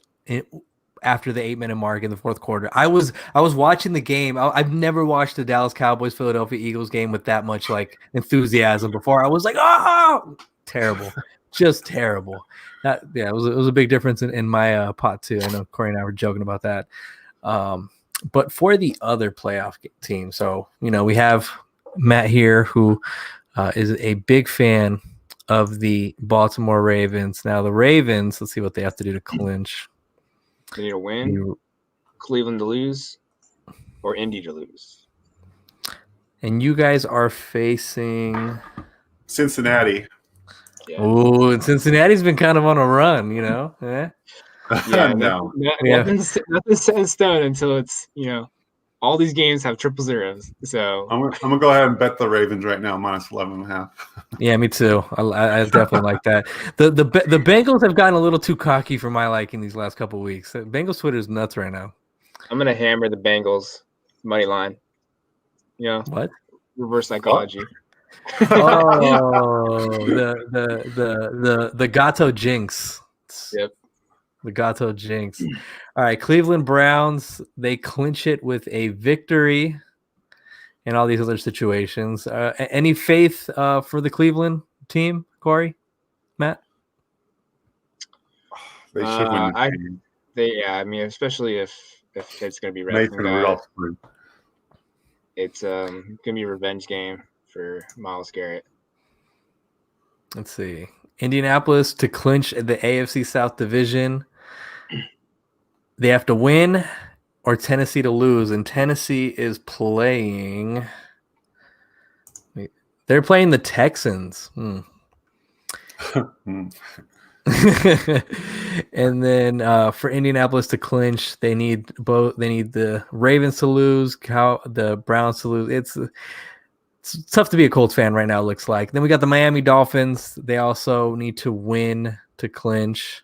after the 8-minute mark in the fourth quarter. I was watching the game. I've never watched the Dallas Cowboys Philadelphia Eagles game with that much enthusiasm before. I was like, oh, terrible. Just terrible. It was a big difference in my pot too. I know Corey and I were joking about that. But for the other playoff team, so we have Matt here who is a big fan of the Baltimore Ravens. Now the Ravens, let's see what they have to do to clinch. They need to win, Cleveland to lose, or Indy to lose. And you guys are facing Cincinnati. Yeah. Oh, and Cincinnati's been kind of on a run, Yeah. Yeah, nothing's set in stone until it's All these games have triple zeros. So I'm gonna go ahead and bet the Ravens right now minus 11.5. Yeah, me too. I definitely like that. The Bengals have gotten a little too cocky for my liking these last couple of weeks. Bengals Twitter is nuts right now. I'm gonna hammer the Bengals money line. You know, What? reverse psychology. Oh, the Gato jinx. Yep. The Gato jinx. All right, Cleveland Browns, they clinch it with a victory in all these other situations. Any faith for the Cleveland team, Corey, Matt? They should win. I mean, especially if it's gonna be resting Mason guys, Rudolph. it's gonna be a revenge game for Myles Garrett. Let's see. Indianapolis to clinch the AFC South division. They have to win or Tennessee to lose, and Tennessee is playing. They're playing the Texans. And then for Indianapolis to clinch, they need both. They need the Ravens to lose, the Browns to lose. It's tough to be a Colts fan right now. It looks like. Then we got the Miami Dolphins. They also need to win to clinch.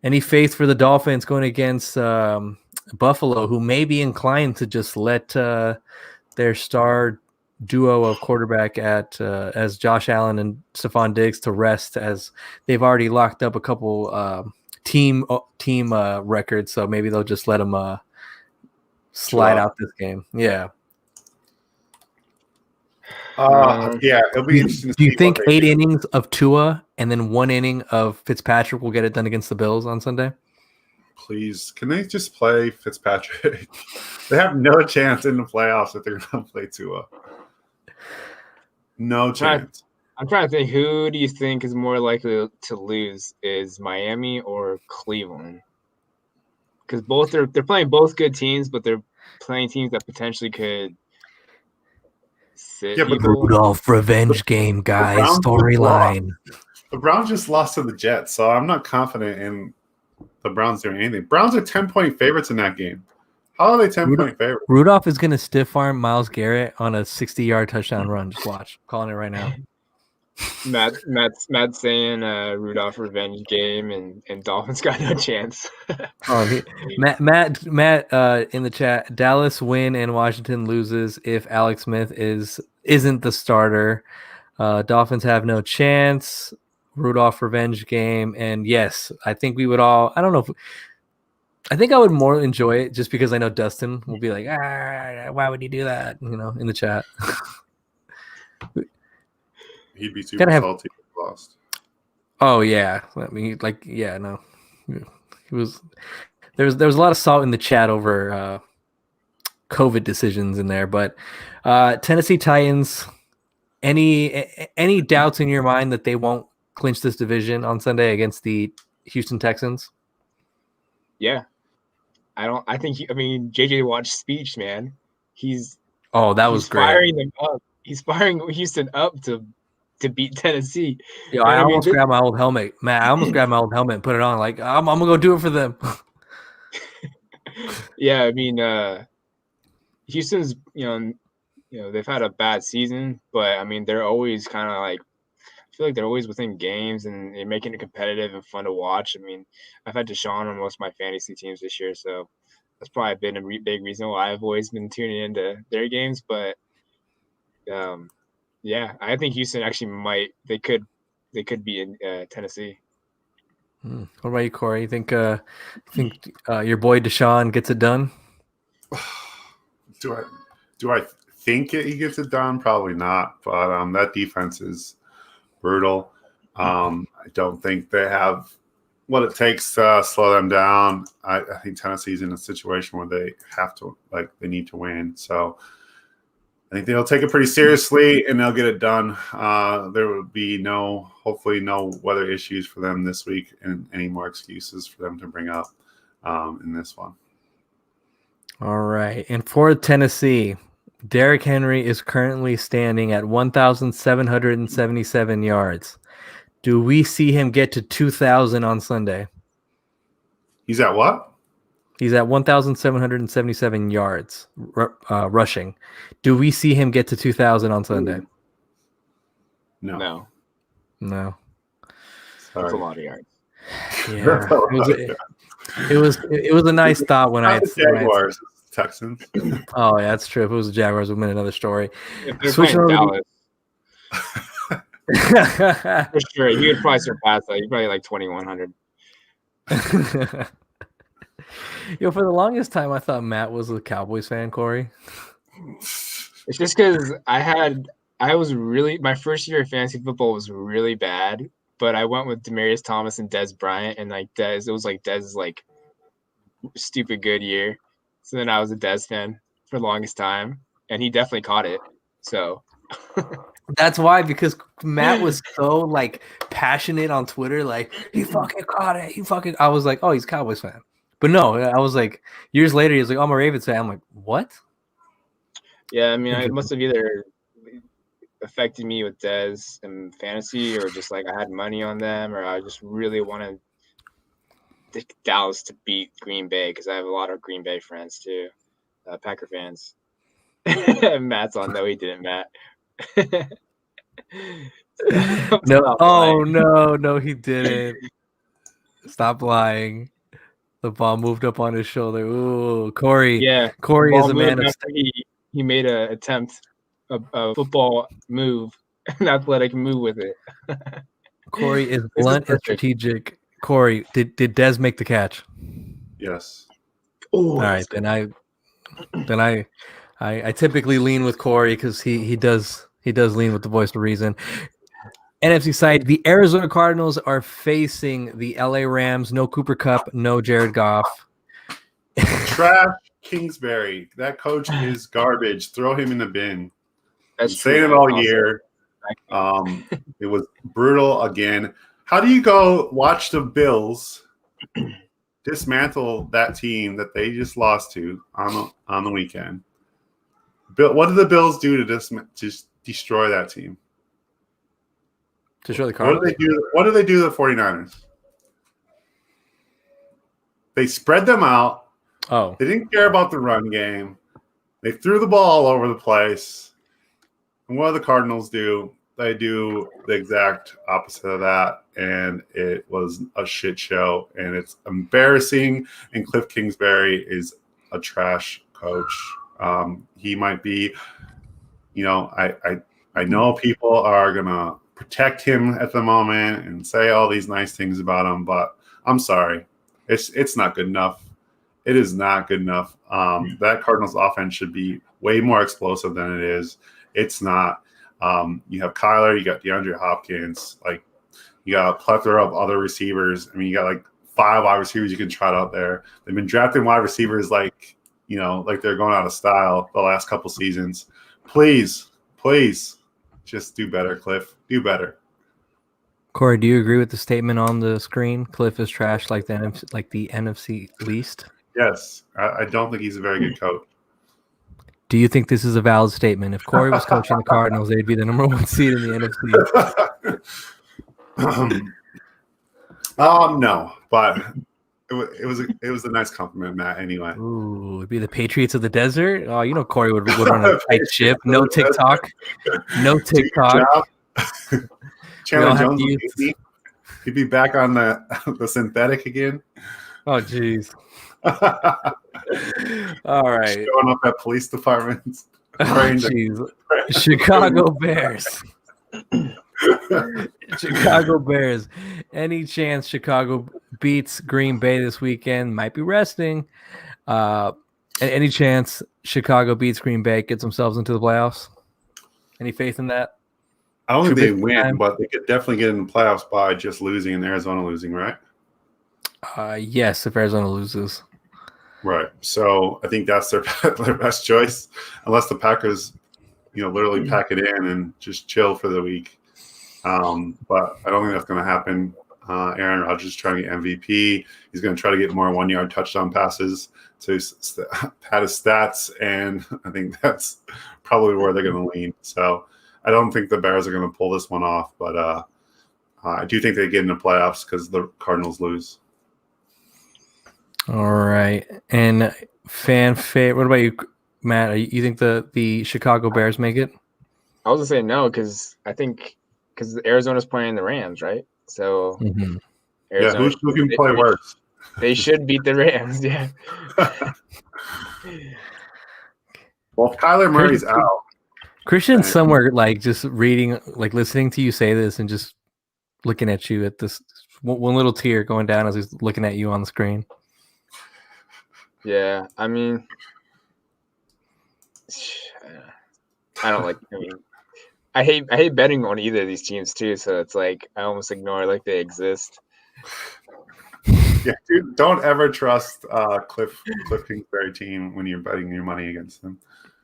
Any faith for the Dolphins going against Buffalo, who may be inclined to just let their star duo of quarterback as Josh Allen and Stephon Diggs to rest, as they've already locked up a couple team records, so maybe they'll just let them slide out this game. Yeah. Yeah, it'll be interesting. Do you think 8 innings of Tua and then 1 inning of Fitzpatrick will get it done against the Bills on Sunday? Please, can they just play Fitzpatrick? They have no chance in the playoffs if they're going to play Tua. No chance. I'm trying to think, who do you think is more likely to lose? Is Miami or Cleveland? Because they're playing both good teams, but they're playing teams that potentially could sit. Yeah, but Rudolph revenge game, guys. Storyline. The Browns just lost to the Jets, so I'm not confident in the Browns doing anything. Browns are 10-point favorites in that game. How are they 10-point favorites? Rudolph is going to stiff arm Myles Garrett on a 60-yard touchdown run. Just watch. I'm calling it right now. Matt's saying Rudolph revenge game and Dolphins got no chance. Matt in the chat, Dallas win and Washington loses if Alex Smith isn't the starter. Dolphins have no chance. Rudolph revenge game. And yes, I think we would all, I don't know if, I think I would more enjoy it just because I know Dustin will be like, why would he do that? In the chat. He'd be super salty if he lost. Oh yeah, I mean, no, he was. There was a lot of salt in the chat over COVID decisions in there, but Tennessee Titans. Any doubts in your mind that they won't clinch this division on Sunday against the Houston Texans? Yeah, I think JJ Watt's speech, man. That was great. Firing them up. He's firing Houston up to beat Tennessee. Yeah, I almost grabbed my old helmet, Matt. I almost grabbed my old helmet and put it on. Like, I'm gonna go do it for them. Yeah, I mean, Houston's, they've had a bad season, but I mean, they're always kind of like, I feel like they're always within games and they're making it competitive and fun to watch. I mean, I've had Deshaun on most of my fantasy teams this year, so that's probably been a big reason why I've always been tuning into their games. But yeah, I think Houston actually they could be in Tennessee. What about you, Corey? You think your boy Deshaun gets it done? Do I think he gets it done? Probably not. But that defense is brutal. I don't think they have what it takes to slow them down. I think Tennessee's in a situation where they have to, they need to win. So I think they'll take it pretty seriously and they'll get it done. There will be hopefully no weather issues for them this week and any more excuses for them to bring up in this one. All right. And for Tennessee, Derrick Henry is currently standing at 1,777 yards. Do we see him get to 2,000 on Sunday? He's at what? He's at 1,777 yards rushing. Do we see him get to 2,000 on Sunday? No. No. That's a lot of yards. Yeah, it was a nice thought when Not the Jaguars, it's Texans. Oh yeah, that's true. If it was the Jaguars, it would have been another story. If they're playing Dallas, for sure, he would probably surpass that. He'd probably like 2,100. Yo, for the longest time, I thought Matt was a Cowboys fan, Corey. It's just because I was really, my first year of fantasy football was really bad, but I went with Demaryius Thomas and Dez Bryant, and like it was like Dez's like stupid good year. So then I was a Dez fan for the longest time, and he definitely caught it. So that's why, because Matt was so like passionate on Twitter, like he fucking caught it. I was like, oh, he's a Cowboys fan. But no, I was like, years later, he was like, oh, I'm a Ravens fan. I'm like, what? Yeah, I mean, it must have either affected me with Dez and fantasy, or just like I had money on them, or I just really wanted Dallas to beat Green Bay because I have a lot of Green Bay friends too, Packer fans. Matt's on. No, he didn't, Matt. No, oh no, he didn't. Stop lying. The ball moved up on his shoulder. Ooh, Corey. Yeah, Corey is a man of. He made an attempt, a football move, an athletic move with it. Corey is blunt and strategic. Corey, did Dez make the catch? Yes. Ooh, all right, then I typically lean with Corey because he does lean with the voice of reason. NFC side, the Arizona Cardinals are facing the LA Rams. No Cooper Kupp, no Jared Goff. Trash Kingsbury. That coach is garbage. Throw him in the bin. That's saying it all year. It was brutal again. How do you go watch the Bills dismantle that team that they just lost to on the weekend? What did the Bills do to just destroy that team? Destroy the Cardinals? What do they do to the 49ers? They spread them out. Oh. They didn't care about the run game. They threw the ball all over the place. And what do the Cardinals do? They do the exact opposite of that, and it was a shit show, and it's embarrassing. And Cliff Kingsbury is a trash coach. He might be, I know people are gonna protect him at the moment and say all these nice things about him, but I'm sorry, it's not good enough. It is not good enough. That Cardinals offense should be way more explosive than it is. It's not. You have Kyler, you got DeAndre Hopkins, like you got a plethora of other receivers. I mean, you got like 5 wide receivers you can trot out there. They've been drafting wide receivers like they're going out of style the last couple seasons. Please, just do better, Cliff. Do better. Corey, do you agree with the statement on the screen? Cliff is trash like the NFC least? Yes. I don't think he's a very good coach. Do you think this is a valid statement? If Corey was coaching the Cardinals, they'd be the number 1 seed in the NFC. No, but it was a nice compliment, Matt. Anyway, ooh, it'd be the Patriots of the desert. Oh, Corey would run a tight ship. No TikTok. No TikTok. Chandler Jones, he'd be back on the synthetic again. Oh, jeez. All right. Showing up at police departments. Oh, Chicago Bears. Chicago Bears. Any chance Chicago beats Green Bay this weekend? Might be resting. Any chance Chicago beats Green Bay, gets themselves into the playoffs? Any faith in that? I don't think they win, but they could definitely get in the playoffs by just losing and Arizona losing, right? Yes, if Arizona loses. Right. So I think that's their best choice, unless the Packers, literally pack it in and just chill for the week. But I don't think that's going to happen. Aaron Rodgers is trying to get MVP. He's going to try to get more 1-yard touchdown passes to pad his stats, and I think that's probably where they're going to lean. So I don't think the Bears are going to pull this one off, but I do think they get in the playoffs because the Cardinals lose. All right. And fan favorite. What about you, Matt? You think the Chicago Bears make it? I was gonna say no because I think because Arizona's playing the Rams, right? So Mm-hmm. Yeah, Arizona, who can play worse? they should beat the Rams. Yeah. Well, if Kyler Murray's out. Christian's somewhere like just reading, like listening to you say this and just looking at you at this one little tear going down as he's looking at you on the screen. Yeah, I mean, I don't like. I mean, I hate betting on either of these teams too. So it's like I almost ignore like they exist. Yeah, dude, don't ever trust Cliff Kingsbury team when you're betting your money against them.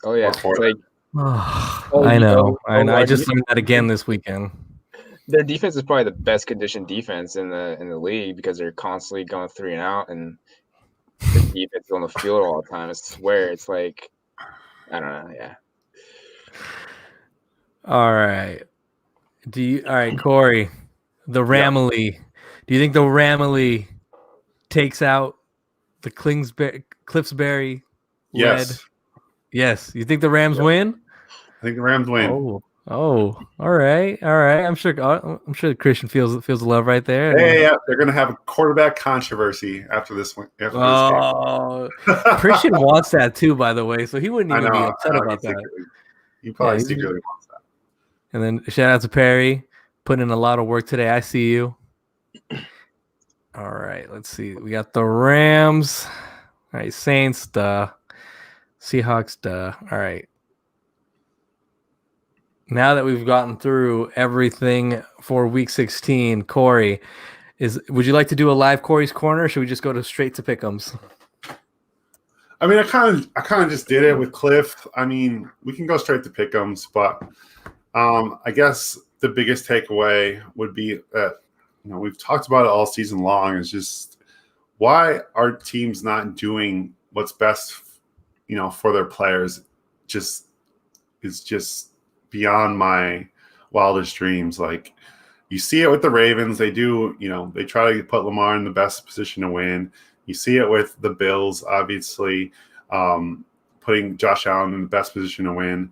Oh yeah, it's like I know. I just learned that again this weekend. Their defense is probably the best conditioned defense in the league because they're constantly going 3 and out, and the defense is on the field all the time. I swear, it's like I don't know. Yeah. All right. All right, Corey, the Ramily. Yeah. Do you think the Ramily takes out the Cliffsbury? Yes. Yes. You think the Rams win? I think the Rams win. Oh, all right. I'm sure Christian feels the love right there. Yeah. They're gonna have a quarterback controversy after this one. This game. Christian wants that too, by the way. So he wouldn't even be upset about that. He probably secretly wants that. And then shout out to Perry, putting in a lot of work today. I see you. All right, let's see. We got the Rams. All right, Saints, Seahawks, All right. Now that we've gotten through everything for Week 16, Corey, would you like to do a live Corey's Corner, or should we just go straight to Pick'ems? I mean, I kind of just did it with Cliff. I mean, we can go straight to Pick'ems, but I guess the biggest takeaway would be that we've talked about it all season long. Is just why are teams not doing what's best, for their players? It's just beyond my wildest dreams. Like you see it with the Ravens, they do. They try to put Lamar in the best position to win. You see it with the Bills, obviously, putting Josh Allen in the best position to win.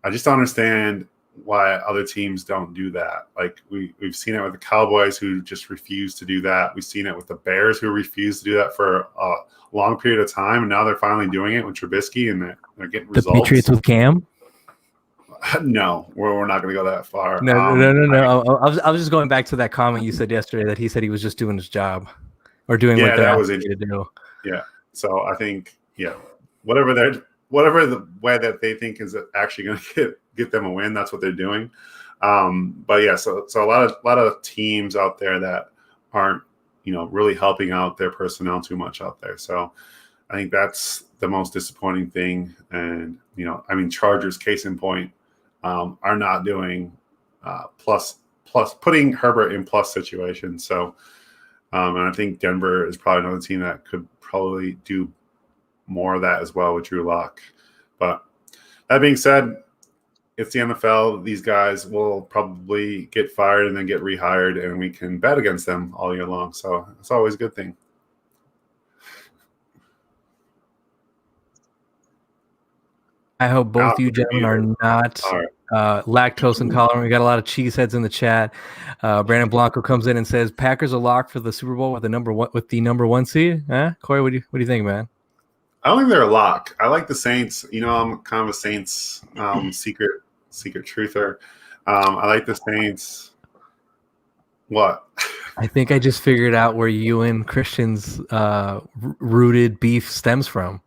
I just don't understand why other teams don't do that. Like we've seen it with the Cowboys who just refuse to do that. We've seen it with the Bears who refuse to do that for a long period of time, and now they're finally doing it with Trubisky, and they're getting results. The Patriots with Cam? No, we're not going to go that far. No. I was just going back to that comment you said yesterday that he said he was just doing his job or doing what they're asking you to do. Yeah. So I think, whatever the way that they think is actually going to get them a win, that's what they're doing. But yeah, so a lot of teams out there that aren't, really helping out their personnel too much out there. So I think that's the most disappointing thing. And, Chargers, case in point, are not doing plus putting Herbert in plus situations. So, and I think Denver is probably another team that could probably do more of that as well with Drew Lock. But that being said, it's the NFL. These guys will probably get fired and then get rehired, and we can bet against them all year long. So it's always a good thing. I hope both you gentlemen are not lactose intolerant. We got a lot of cheeseheads in the chat. Brandon Blanco comes in and says Packers are locked for the Super Bowl with the number one seed. Huh? Corey, what do you think, man? I don't think they're a lock. I like the Saints. I'm kind of a Saints secret truther. I like the Saints. What? I think I just figured out where you and Christian's rooted beef stems from.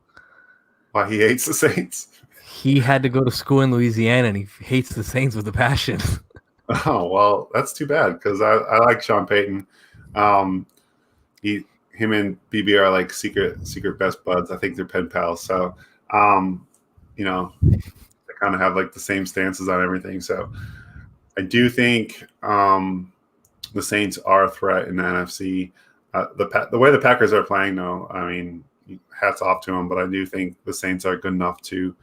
Why he hates the Saints? He had to go to school in Louisiana, and he hates the Saints with a passion. Oh, well, that's too bad because I like Sean Payton. Him and BB are like secret best buds. I think they're pen pals. So, they kind of have like the same stances on everything. So I do think the Saints are a threat in the NFC. The way the Packers are playing, though, I mean, hats off to them. But I do think the Saints are good enough to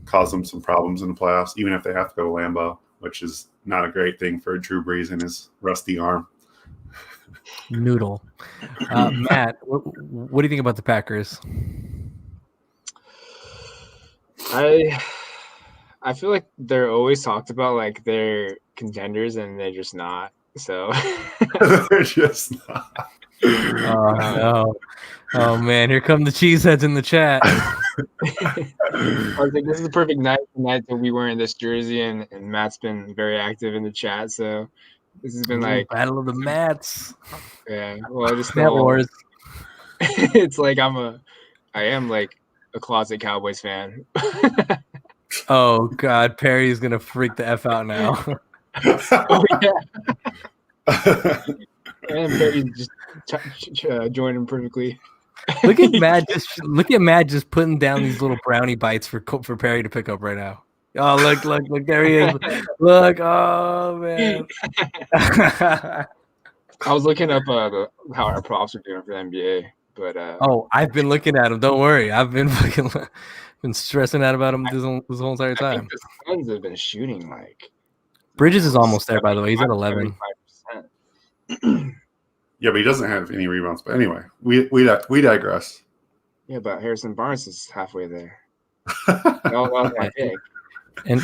cause them some problems in the playoffs, even if they have to go to Lambeau, which is not a great thing for Drew Brees and his rusty arm. Noodle. Matt, what do you think about the Packers? I feel like they're always talked about like they're contenders and they're just not. So They're just not. Oh no. Oh man, here come the cheeseheads in the chat. I was like, this is the perfect night that we wearing this jersey, and Matt's been very active in the chat. So this has been like Battle of the Mats. yeah. Well, just the Matt whole, Wars. it's like I am like a closet Cowboys fan. Oh god, Perry's gonna freak the F out now. Oh yeah, and Perry just joined him perfectly. Look at Matt just putting down these little brownie bites for Perry to pick up right now. Oh look, there he is. Look, oh man. I was looking up how our props are doing for the NBA, but oh, I've been looking at him. Don't worry, I've been been stressing out about him this whole entire I time. think the Suns have been shooting like Bridges is almost there, by the way. He's at 11. 75%. Yeah, but he doesn't have any rebounds. But anyway, we digress. Yeah, but Harrison Barnes is halfway there. That was my pick. And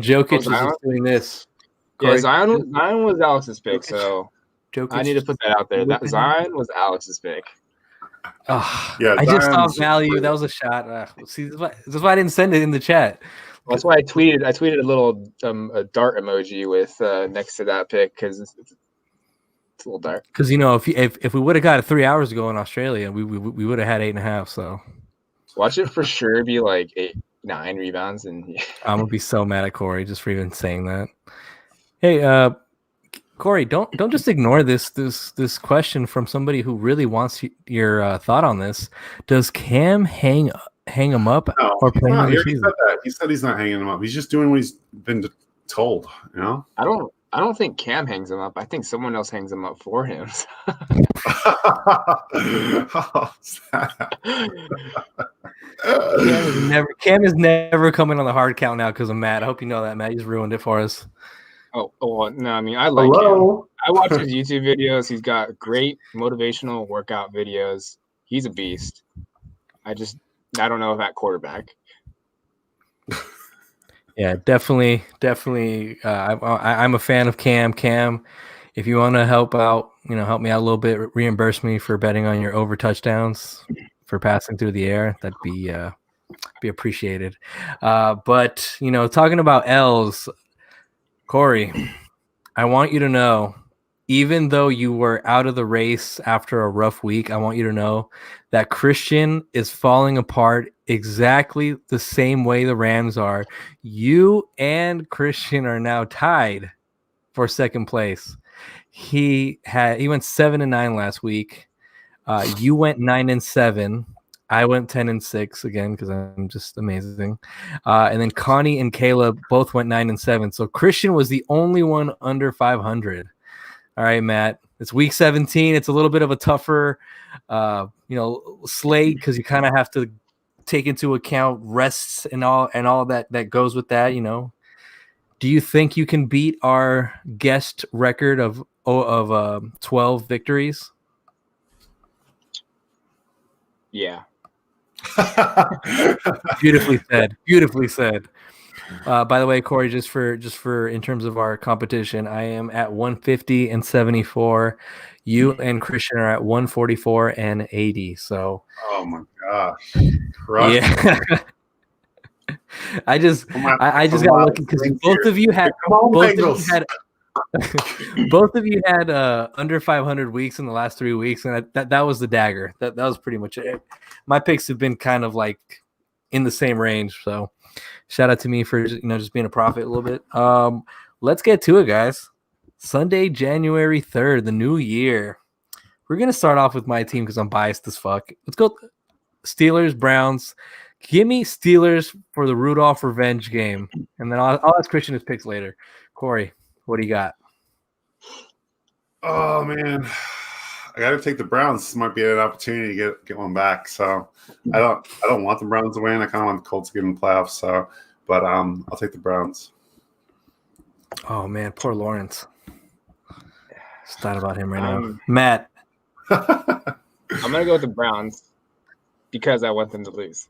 Jokic is just doing this. Yeah, Corey? Zion was Alex's pick, so Jokic. I need to put that out there. That Zion was Alex's pick. Oh, Yeah, I just saw Zion's- value. That was a shot. See, this is why I didn't send it in the chat. That's why I tweeted a little a dart emoji with next to that pick because it's a little dark. Because if we would have got it 3 hours ago in Australia, we would have had 8.5. So Watch it for sure be like 8-9 rebounds, and I'm gonna be so mad at Corey just for even saying that. Hey, Corey, don't just ignore this question from somebody who really wants your thought on this. Does Cam hang him up No, or play no, him he this already season? said that. He said he's not hanging him up. He's just doing what he's been told. You know. I don't think Cam hangs him up. I think someone else hangs him up for him. Oh, sad. Cam is never coming on the hard count now because of Matt. I hope you know that, Matt. He's ruined it for us. Oh well, no, I mean I like him. Hello. I watch his YouTube videos. He's got great motivational workout videos. He's a beast. I don't know if at quarterback. Yeah, definitely. I'm a fan of Cam. Cam, if you want to help out, help me out a little bit, reimburse me for betting on your over touchdowns for passing through the air. That'd be appreciated. But talking about L's, Corey, I want you to know, even though you were out of the race after a rough week, I want you to know that Christian is falling apart exactly the same way the Rams are. You and Christian are now tied for second place. He went 7-9 last week. You went 9-7. I went 10-6 again because I'm just amazing. And then Connie and Caleb both went 9-7. So Christian was the only one under 500. All right, Matt. It's week 17. It's a little bit of a tougher, slate because you kind of have to take into account rests and all that goes with that. Do you think you can beat our guest record of 12 victories? Yeah. Beautifully said. By the way, Corey, just for in terms of our competition, I am at 150-74. You and Christian are at 144-80. So, Oh my gosh! yeah. I just got lucky because both of you had under 500 weeks in the last 3 weeks, and that was the dagger. That was pretty much it. My picks have been kind of like in the same range, so shout out to me for just being a prophet a little bit. Let's get to it, guys. Sunday, January 3rd, the new year. We're gonna start off with my team because I'm biased as fuck. Let's go Steelers, Browns. Give me Steelers for the Rudolph revenge game, and then I'll ask Christian his picks later. Corey, what do you got? Oh man, I got to take the Browns. This might be an opportunity to get one back. So I don't want the Browns to win. I kind of want the Colts to get in the playoffs. So, but I'll take the Browns. Oh man, poor Lawrence. Just thought about him right now. Matt, I'm gonna go with the Browns because I want them to lose.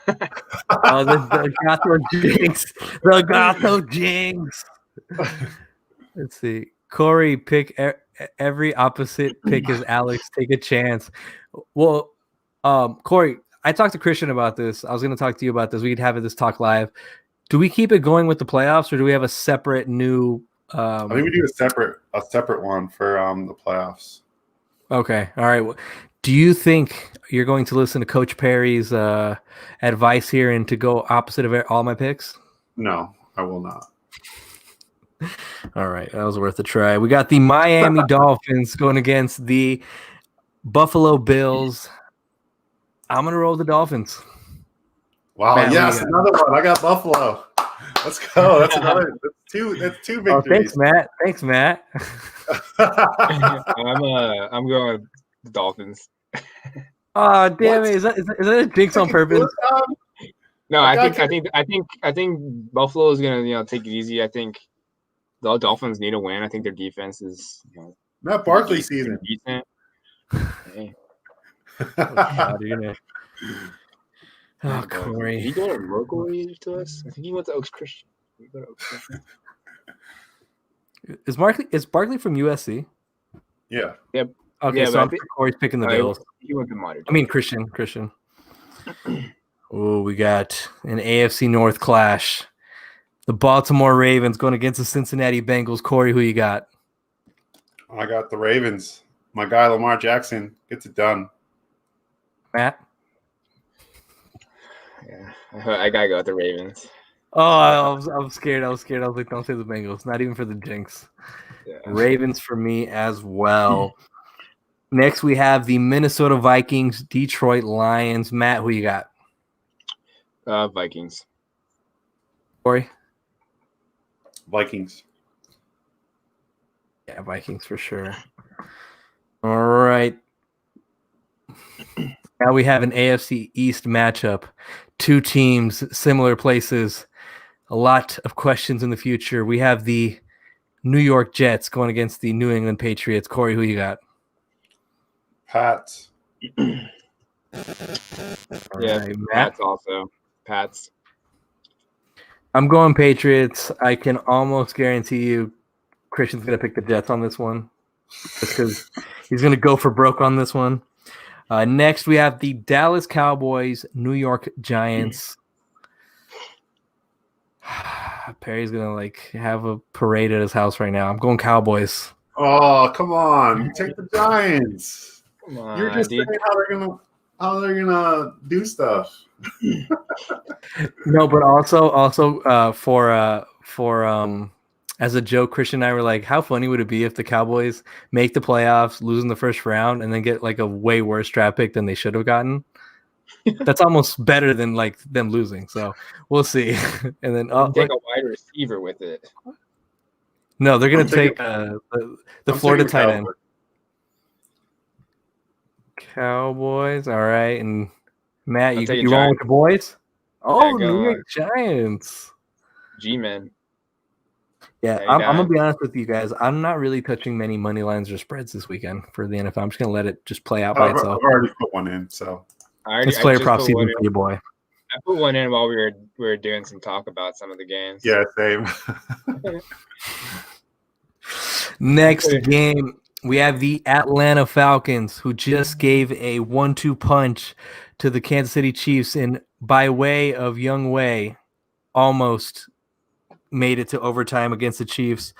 Oh, the Gato Jinx. The Gato Jinx. Let's see. Corey, pick every opposite pick is Alex. Take a chance. Well, Corey, I talked to Christian about this. I was going to talk to you about this. We could have this talk live. Do we keep it going with the playoffs, or do we have a separate new? I think we do a separate one for the playoffs. Okay. All right. Do you think you're going to listen to Coach Perry's advice here and to go opposite of all my picks? No, I will not. All right. That was worth a try. We got the Miami Dolphins going against the Buffalo Bills. I'm going to roll the Dolphins. Wow. Matt, yes. Another one. I got Buffalo. Let's go. That's two victories. Oh, thanks, Matt. Thanks, Matt. I'm going with the Dolphins. Oh, damn it! Is that a jinx on purpose? No, I think Buffalo is gonna take it easy. I think the Dolphins need a win. I think their defense is Matt Barkley season. Decent. Hey. Oh, Corey. Did he go to locally to us? I think he went to Oaks Christian. Is Barkley from USC? Yeah. Yep. Okay, so Corey's picking the Bills. He went to Modern. I mean, Christian. Oh, we got an AFC North clash. The Baltimore Ravens going against the Cincinnati Bengals. Corey, who you got? I got the Ravens. My guy Lamar Jackson gets it done. Matt? Yeah, I gotta go with the Ravens. Oh, I was scared. I was like, don't say the Bengals. Not even for the jinx. Yeah. Ravens for me as well. Next, we have the Minnesota Vikings, Detroit Lions. Matt, who you got? Vikings. Corey? Vikings. Yeah, Vikings for sure. All right. Now we have an AFC East matchup. Two teams, similar places. A lot of questions in the future. We have the New York Jets going against the New England Patriots. Corey, who you got? Pats. Yeah, right, Pats also. Pats. I'm going Patriots. I can almost guarantee you Christian's going to pick the Jets on this one just because he's going to go for broke on this one. Next, we have the Dallas Cowboys, New York Giants. Perry's going to have a parade at his house right now. I'm going Cowboys. Oh, come on. Take the Giants. Come on, you're just saying how they're gonna do stuff. No, but also for as a joke, Christian and I were like, how funny would it be if the Cowboys make the playoffs, lose in the first round, and then get a way worse draft pick than they should have gotten? That's almost better than them losing. So we'll see. And then take a wide receiver with it. No, they're gonna take the Florida tight end. Cowboys, all right, and Matt, you rolling with the boys? Oh, New York Giants. G-men. Yeah, I'm gonna be honest with you guys. I'm not really touching many money lines or spreads this weekend for the NFL. I'm just gonna let it just play out by itself. I've already put one in, so it's player prop season for your boy. I put one in while we were doing some talk about some of the games. Yeah, same. Next game. We have the Atlanta Falcons, who just gave a 1-2 punch to the Kansas City Chiefs and by way of Young Wei almost made it to overtime against the Chiefs,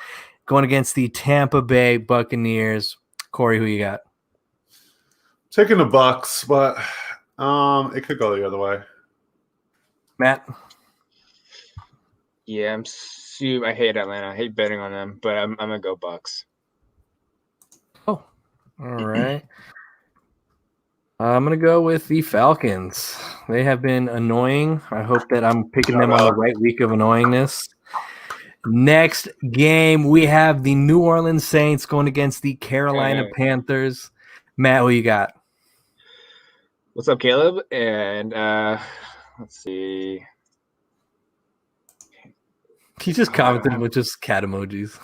going against the Tampa Bay Buccaneers. Corey, who you got? Taking the Bucs, but it could go the other way. Matt? Yeah, I hate Atlanta. I hate betting on them, but I'm gonna go Bucs. Oh, all right. I'm going to go with the Falcons. They have been annoying. I hope that I'm picking them on the right week of annoyingness. Next game, we have the New Orleans Saints going against the Carolina Panthers. Matt, who you got? What's up, Caleb? And let's see. He just commented with just cat emojis.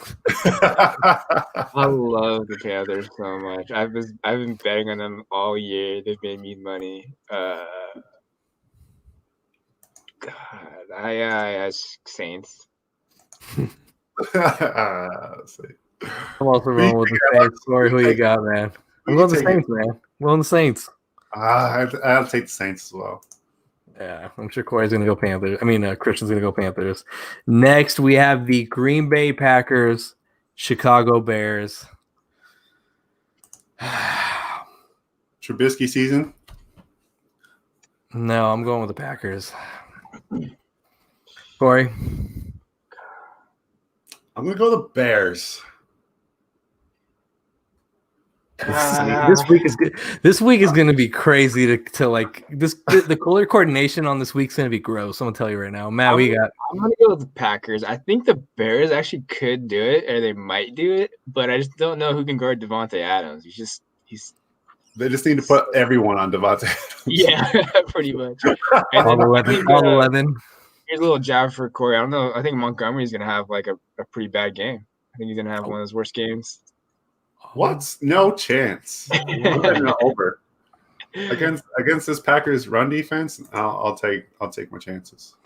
I love the Panthers so much. I've been betting on them all year. They've made me money. God, I Saints. I'm also rolling with the Saints. Sorry, who you got, man? I'm going the Saints, man. I'm going the Saints. I'll take the Saints as well. Yeah, I'm sure Corey's going to go Panthers. I mean, Christian's going to go Panthers. Next, we have the Green Bay Packers, Chicago Bears. Trubisky season? No, I'm going with the Packers. Corey? I'm going to go the Bears. This week is good. This week is going to be crazy to like this. The color coordination on this week's going to be gross. I'm going to tell you right now, Matt. I'm going to go with the Packers. I think the Bears actually could do it, or they might do it, but I just don't know who can guard Devontae Adams. They just need to put everyone on Devontae Adams. Yeah, pretty much. All 11. Here's a little jab for Corey. I don't know. I think Montgomery's going to have like a pretty bad game. I think he's going to have one of those worst games. What? No chance. Over against this Packers run defense. I'll take my chances.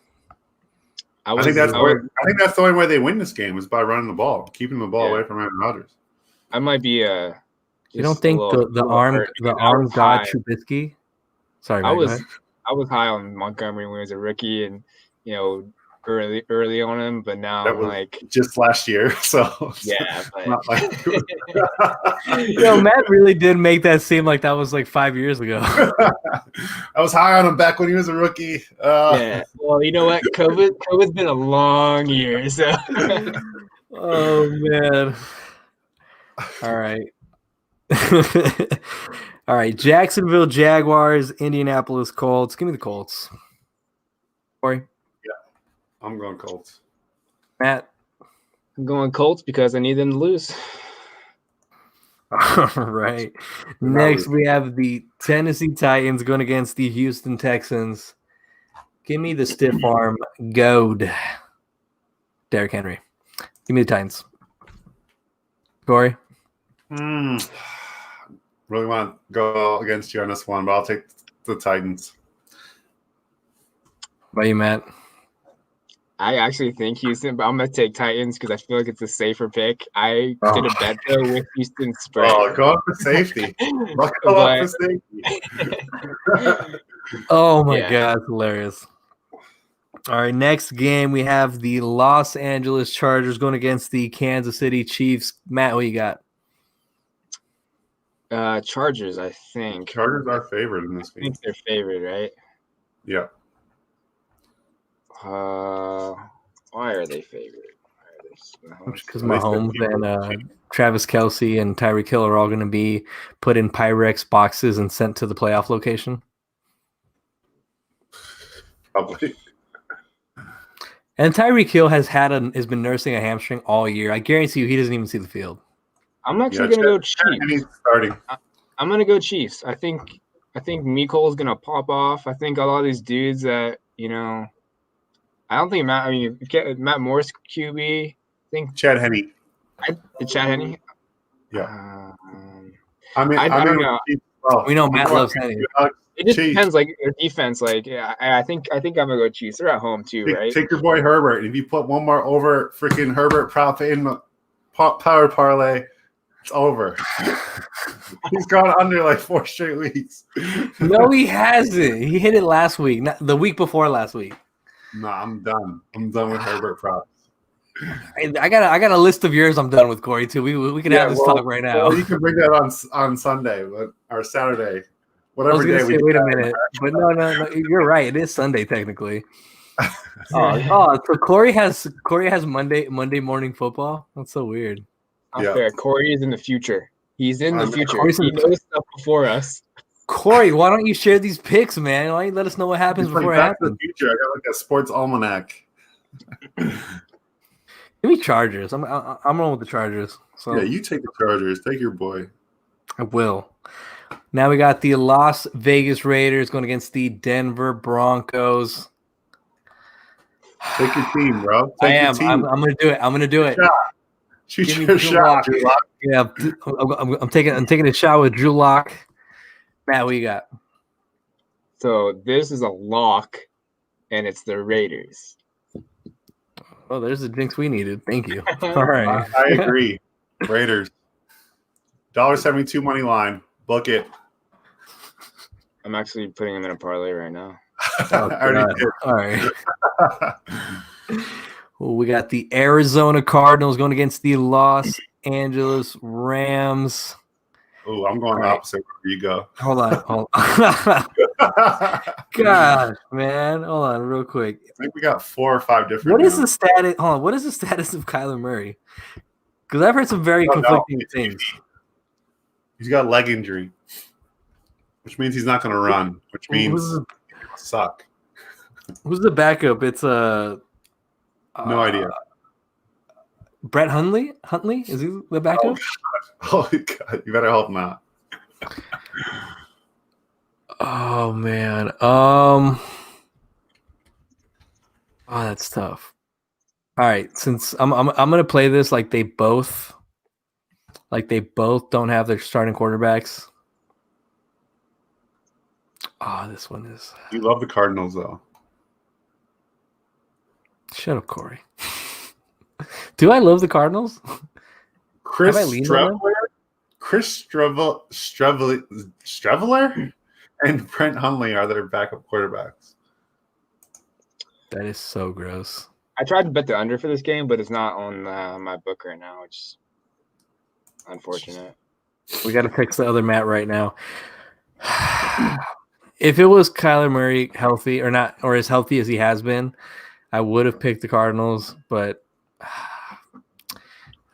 I think that's the only way they win this game is by running the ball, keeping the ball away from Aaron Rodgers. I might be you don't think the arm god Trubisky? Sorry, I was high on Montgomery when he was a rookie, and early on him, but now that was like just last year. So yeah, but not like Matt really did make that seem like that was like 5 years ago. I was high on him back when he was a rookie. Yeah. Well, you know what? COVID's been a long year, so. Oh man. All right. All right. Jacksonville Jaguars, Indianapolis Colts. Give me the Colts. Corey? I'm going Colts. Matt? I'm going Colts because I need them to lose. All right. Next, we have the Tennessee Titans going against the Houston Texans. Give me the stiff arm goad. Derrick Henry. Give me the Titans. Corey? Really want to go against you on this one, but I'll take the Titans. What about you, Matt? I actually think Houston, but I'm going to take Titans because I feel like it's a safer pick. I did a bet, though, with Houston spread. Oh, go up for safety. Buckle up for safety. Oh, my God. It's hilarious. All right, next game, we have the Los Angeles Chargers going against the Kansas City Chiefs. Matt, what you got? Chargers, I think. Chargers are favored in this game. I think they're favored, right? Yeah. Why are they favored? Because Mahomes and Travis Kelce and Tyreek Hill are all going to be put in Pyrex boxes and sent to the playoff location. Probably. And Tyreek Hill has been nursing a hamstring all year. I guarantee you, he doesn't even see the field. I'm actually going to go Chiefs. Starting. I'm going to go Chiefs. I think Mecole's going to pop off. I think a lot of these dudes that I don't think Matt Morris QB. I think Chad Henne. Chad Henne. Yeah. I don't know. Well, we know Matt loves Henne. It just depends, like their defense. Like, I think I'm gonna go Chiefs. They're at home too, right? Take your boy Herbert. If you put one more over freaking Herbert prop in the power parlay, it's over. He's gone under like 4 straight weeks. No, he hasn't. He hit it last week, not the week before last week. Nah, I'm done. I'm done with Herbert props. I got a list of yours. I'm done with Corey too. We can have this talk right now. Well, you can bring that on Sunday or Saturday, whatever day. Wait a minute, but no, you're right. It is Sunday technically. So Corey has Monday morning football. That's so weird. Not fair. Corey is in the future. He's in the future. He knows stuff before us. Corey, why don't you share these picks, man? Why don't you let us know what happens before it happens? Future. I got like a sports almanac. Give me Chargers. I'm rolling with the Chargers. So. Yeah, you take the Chargers. Take your boy. I will. Now we got the Las Vegas Raiders going against the Denver Broncos. Take your team, bro. Take I your am. team. I'm gonna do it. I'm gonna do it. Shoot Give me your Drew shot, Lock. Drew Lock. Yeah, I'm taking a shot with Drew Lock. Matt, what you got? So this is a lock, and it's the Raiders. Oh, there's the jinx we needed. Thank you. All right. I agree. Raiders. $1.72 money line. Book it. I'm actually putting them in a parlay right now. I already did. All right. Well, we got the Arizona Cardinals going against the Los Angeles Rams. Oh, I'm going the opposite. Where you go. Hold on. God, man. Hold on real quick. I think we got 4 or 5 different. What is the status? Hold on. What is the status of Kyler Murray? Because I've heard some very conflicting things. He's got a leg injury, which means he's not going to run, which means he'll suck. Who's the backup? It's no idea. Brett Hundley? Huntley? Is he the backup? Oh, God. You better hope not. Oh man. Oh, that's tough. All right, since I'm gonna play this like they both don't have their starting quarterbacks. Oh, this one is. You love the Cardinals, though. Shut up, Corey. Do I love the Cardinals? Chris Streveler and Brent Hundley are their backup quarterbacks. That is so gross. I tried to bet the under for this game, but it's not on my book right now, which is unfortunate. We got to fix the other Matt right now. If it was Kyler Murray healthy or not, or as healthy as he has been, I would have picked the Cardinals. But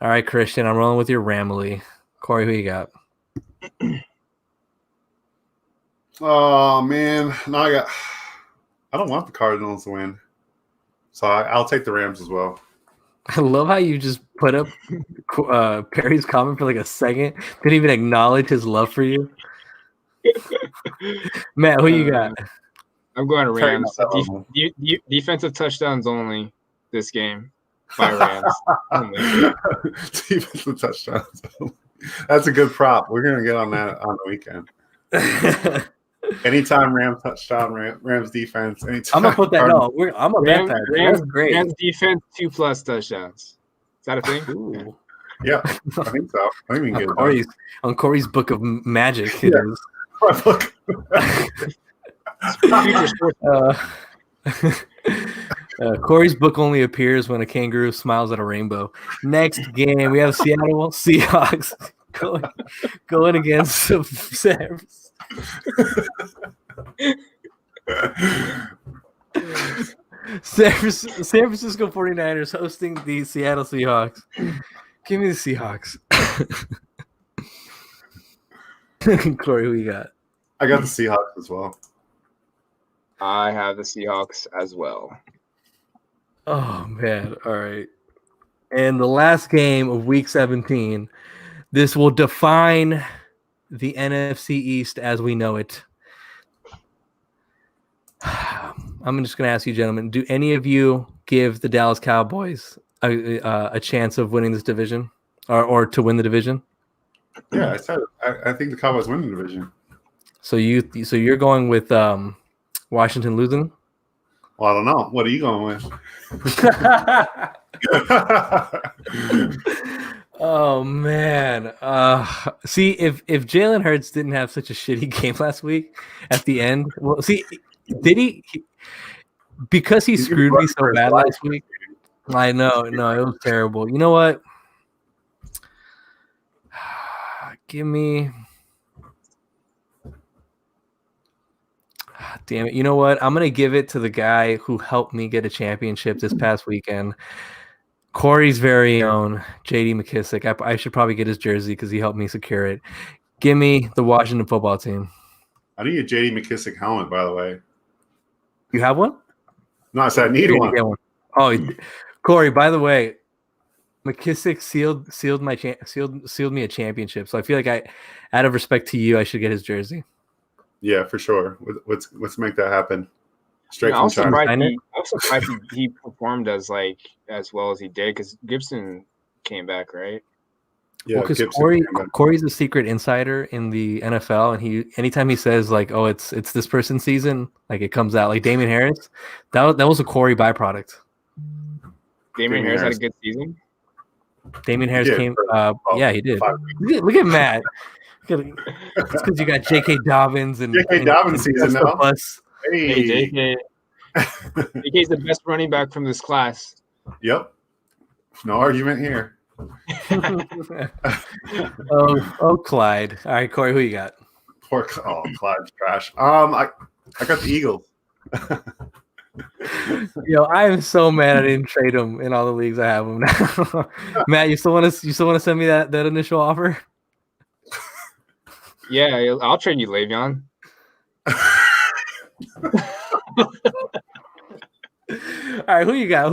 all right, Christian, I'm rolling with your Ramley. Corey, who you got? Oh man, no, I don't want the Cardinals to win, so I'll take the Rams as well. I love how you just put up Perry's comment for like a second. Didn't even acknowledge his love for you. Matt, who you got? I'm going to Rams. Defensive touchdowns only this game by Rams. Defensive touchdowns. That's a good prop. We're gonna get on that on the weekend. Anytime Rams touchdown, Rams defense. Anytime I'm gonna put that. No, I'm gonna bet that. That's great. Rams defense 2+ touchdowns. Is that a thing? Ooh. Yeah, I think so. I think we can get it on Corey's book of magic. It is. Corey's book only appears when a kangaroo smiles at a rainbow. Next game, we have Seattle Seahawks going against the San Francisco 49ers hosting the Seattle Seahawks. Give me the Seahawks. Corey, who you got? I got the Seahawks as well. I have the Seahawks as well. Oh, man. All right. And the last game of Week 17, this will define the NFC East as we know it. I'm just going to ask you, gentlemen, do any of you give the Dallas Cowboys a chance of winning this division or to win the division? Yeah, I said I think the Cowboys win the division. So you're going with Washington losing? Well, I don't know. What are you going with? Oh man. See, if Jalen Hurts didn't have such a shitty game last week at the end, well, see, did he because he screwed me so bad last week? I know, no, it was terrible. You know what? Give me. Damn it. You know what? I'm going to give it to the guy who helped me get a championship this past weekend. Corey's very own, J.D. McKissick. I should probably get his jersey because he helped me secure it. Give me the Washington football team. I need a J.D. McKissick helmet, by the way. You have one? No, I said I need one. Oh, Corey, by the way, McKissick sealed me a championship. So I feel like out of respect to you, I should get his jersey. Yeah, for sure. Let's make that happen. straight I from was China. surprised he performed as well as he did because Gibson came back, right? Yeah, because Gibson. Corey's a secret insider in the NFL, and anytime he says like, "Oh, it's this person's season," like it comes out. Like Damian Harris, that was a Corey byproduct. Damian Harris had a good season. Damian Harris came. Yeah, he did. 5 weeks. Look at Matt. It's because you got J.K. Dobbins and J.K. Dobbins season now. Plus. Hey, J.K. JK's the best running back from this class. Yep. No argument here. oh, Clyde. All right, Corey, who you got? Clyde's trash. I got the Eagles. Yo, I am so mad I didn't trade him in all the leagues I have him now. Matt, you still want to send me that initial offer? Yeah, I'll trade you, Le'Veon. All right, who you got?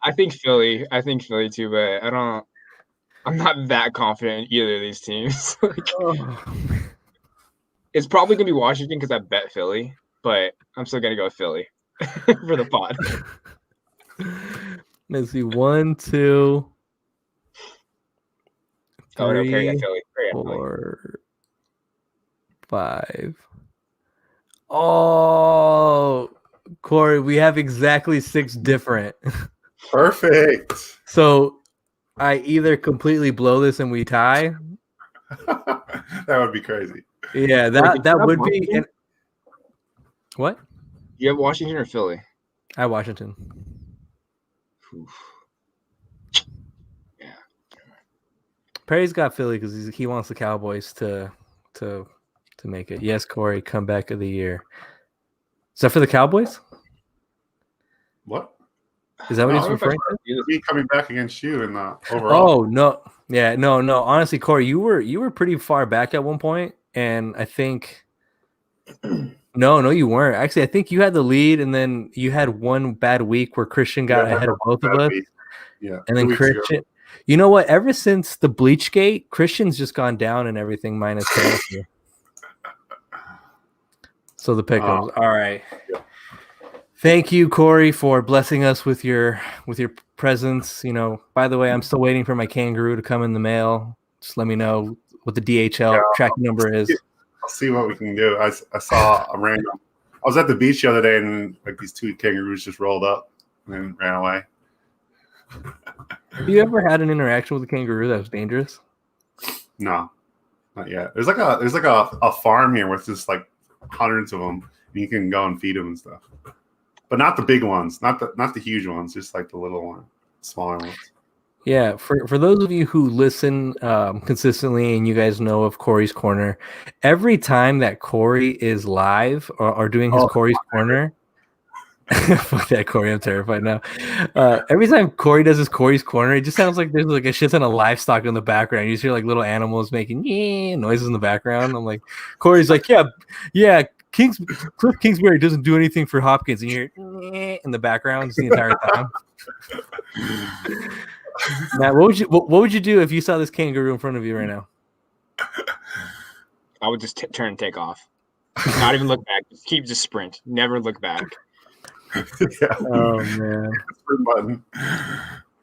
I think Philly too, but I'm not that confident in either of these teams. It's probably gonna be Washington because I bet Philly, but I'm still gonna go with Philly for the pod. Let's see, 1, 2, 3, 4, 5. Oh, Corey, we have exactly 6 different. Perfect. So I either completely blow this and we tie. That would be crazy. Yeah, that would be. What? You have Washington or Philly? I have Washington. Oof. Yeah. Perry's got Philly because he wants the Cowboys to make it. Yes, Corey, comeback of the year. Is that for the Cowboys? What? Is that what he's referring to? Me coming back against you in the overall. Oh no, yeah, no. Honestly, Corey, you were pretty far back at one point, and I think no, you weren't. Actually, I think you had the lead, and then you had one bad week where Christian got ahead of both of us. Yeah, and then Christian. You know what? Ever since the Bleachgate, Christian's just gone down and everything minus Tennessee. So the pick'ems. All right. Yeah. Thank you, Corey, for blessing us with your presence. You know, by the way, I'm still waiting for my kangaroo to come in the mail. Just let me know what the DHL tracking number is. I'll see what we can do. I saw a random. I was at the beach the other day, and like these 2 kangaroos just rolled up and then ran away. Have you ever had an interaction with a kangaroo that was dangerous? No, not yet. There's like a farm here with just like hundreds of them, and you can go and feed them and stuff. But not the big ones, not the huge ones, just like the little one, smaller ones. Yeah, for those of you who listen consistently and you guys know of Corey's Corner, every time that Corey is live or doing his Corey's Corner, fuck that, Corey, I'm terrified now. Every time Corey does his Corey's Corner, it just sounds like there's like a shit ton of livestock in the background. You just hear like little animals making noises in the background. I'm like, Corey's like, yeah. Cliff Kingsbury doesn't do anything for Hopkins, and you hear in the background just the entire time. Matt, what would you do if you saw this kangaroo in front of you right now? I would just turn and take off. Not even look back. Just sprint. Never look back. Yeah. Oh man.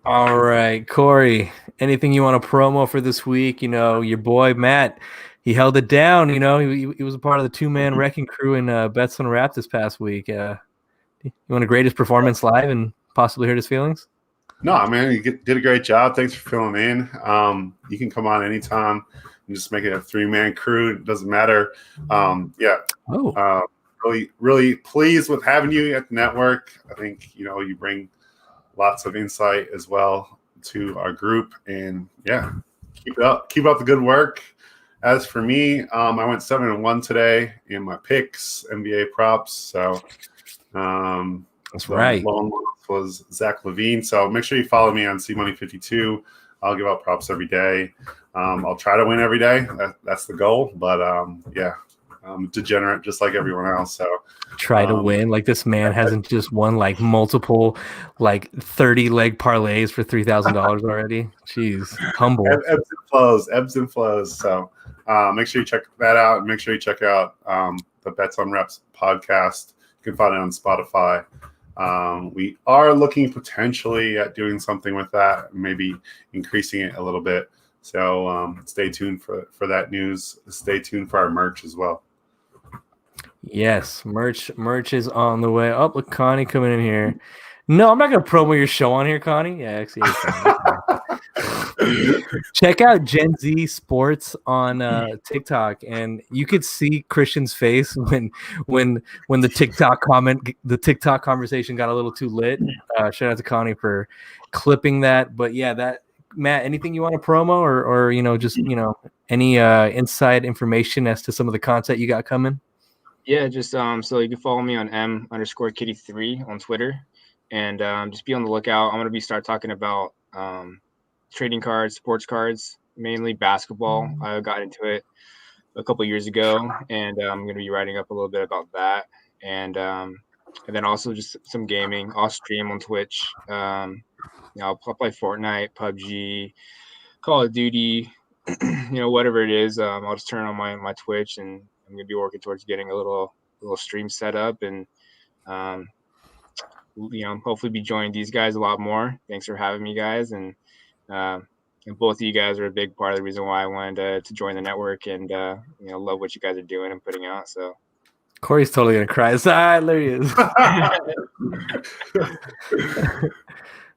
All right, Corey. Anything you want to promo for this week? You know, your boy Matt. He held it down, you know. He was a part of the 2-man wrecking crew in Bets on Rap this past week. You want to grade his performance live and possibly hurt his feelings? No, man, you did a great job. Thanks for filling in. You can come on anytime and just make it a 3-man crew. It doesn't matter. Really, really pleased with having you at the network. I think, you know, you bring lots of insight as well to our group. And, yeah, keep up the good work. As for me, I went 7-1 today in my picks, NBA props. So that's right. Lone was Zach Levine. So make sure you follow me on CMoney52. I'll give out props every day. I'll try to win every day. That's the goal. But yeah, I'm degenerate just like everyone else. So try to win. Like this man hasn't just won like multiple like 30-leg parlays for $3,000 already. Jeez, humble. Ebbs and flows. So make sure you check that out, and make sure you check out the Bets on Reps podcast. You can find it on Spotify. We are looking potentially at doing something with that, maybe increasing it a little bit. So stay tuned for that news. Stay tuned for our merch as well. Yes, merch is on the way. Oh, look, Connie coming in here. No, I'm not gonna promo your show on here, Connie. Yeah, actually, check out Gen Z Sports on TikTok, and you could see Christian's face when the TikTok conversation got a little too lit. Shout out to Connie for clipping that. But yeah, that Matt, anything you want to promo or just any inside information as to some of the content you got coming? Yeah, just so you can follow me on M_Kitty3 on Twitter, and just be on the lookout. I'm gonna start talking about trading cards, sports cards, mainly basketball. I got into it a couple years ago, and I'm gonna be writing up a little bit about that, and then also just some gaming. I'll stream on Twitch. I'll play Fortnite, PUBG, Call of Duty, whatever it is. I'll just turn on my Twitch, and I'm gonna be working towards getting a little stream set up, and hopefully be joining these guys a lot more. Thanks for having me, guys, and both of you guys are a big part of the reason why I wanted to join the network, and love what you guys are doing and putting out. So Corey's totally gonna cry. There he is.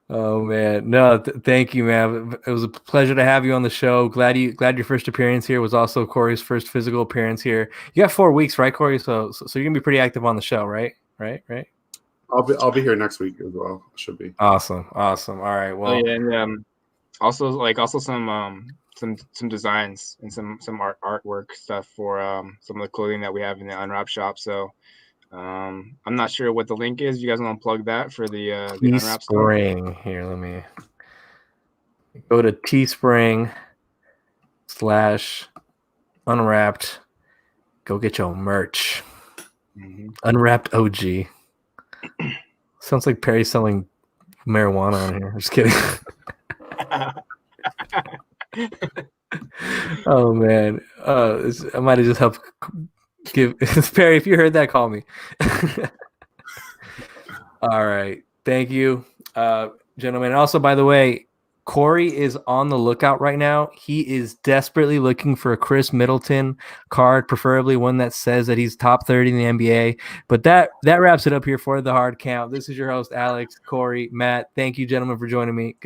Oh man, no, thank you, man. It was a pleasure to have you on the show. Glad your first appearance here was also Corey's first physical appearance here. You got 4 weeks, right, Corey? So you're gonna be pretty active on the show, right? Right. I'll be here next week as well. Should be awesome. All right. Well, and also some designs and some artwork stuff for some of the clothing that we have in the Unwrap shop. So I'm not sure what the link is. You guys want to plug that for the Unwrap Teespring stuff? Here, let me go to Teespring/Unwrapped. Go get your merch. Mm-hmm. Unwrapped OG. Sounds like Perry selling marijuana on here. I'm just kidding. Oh man, I might have just helped give Perry. If you heard that, call me. All right, thank you, gentlemen. And also, by the way, Corey is on the lookout right now. He is desperately looking for a Chris Middleton card, preferably one that says that he's top 30 in the NBA. But that wraps it up here for the hard count. This is your host, Alex, Corey, Matt. Thank you, gentlemen, for joining me. Good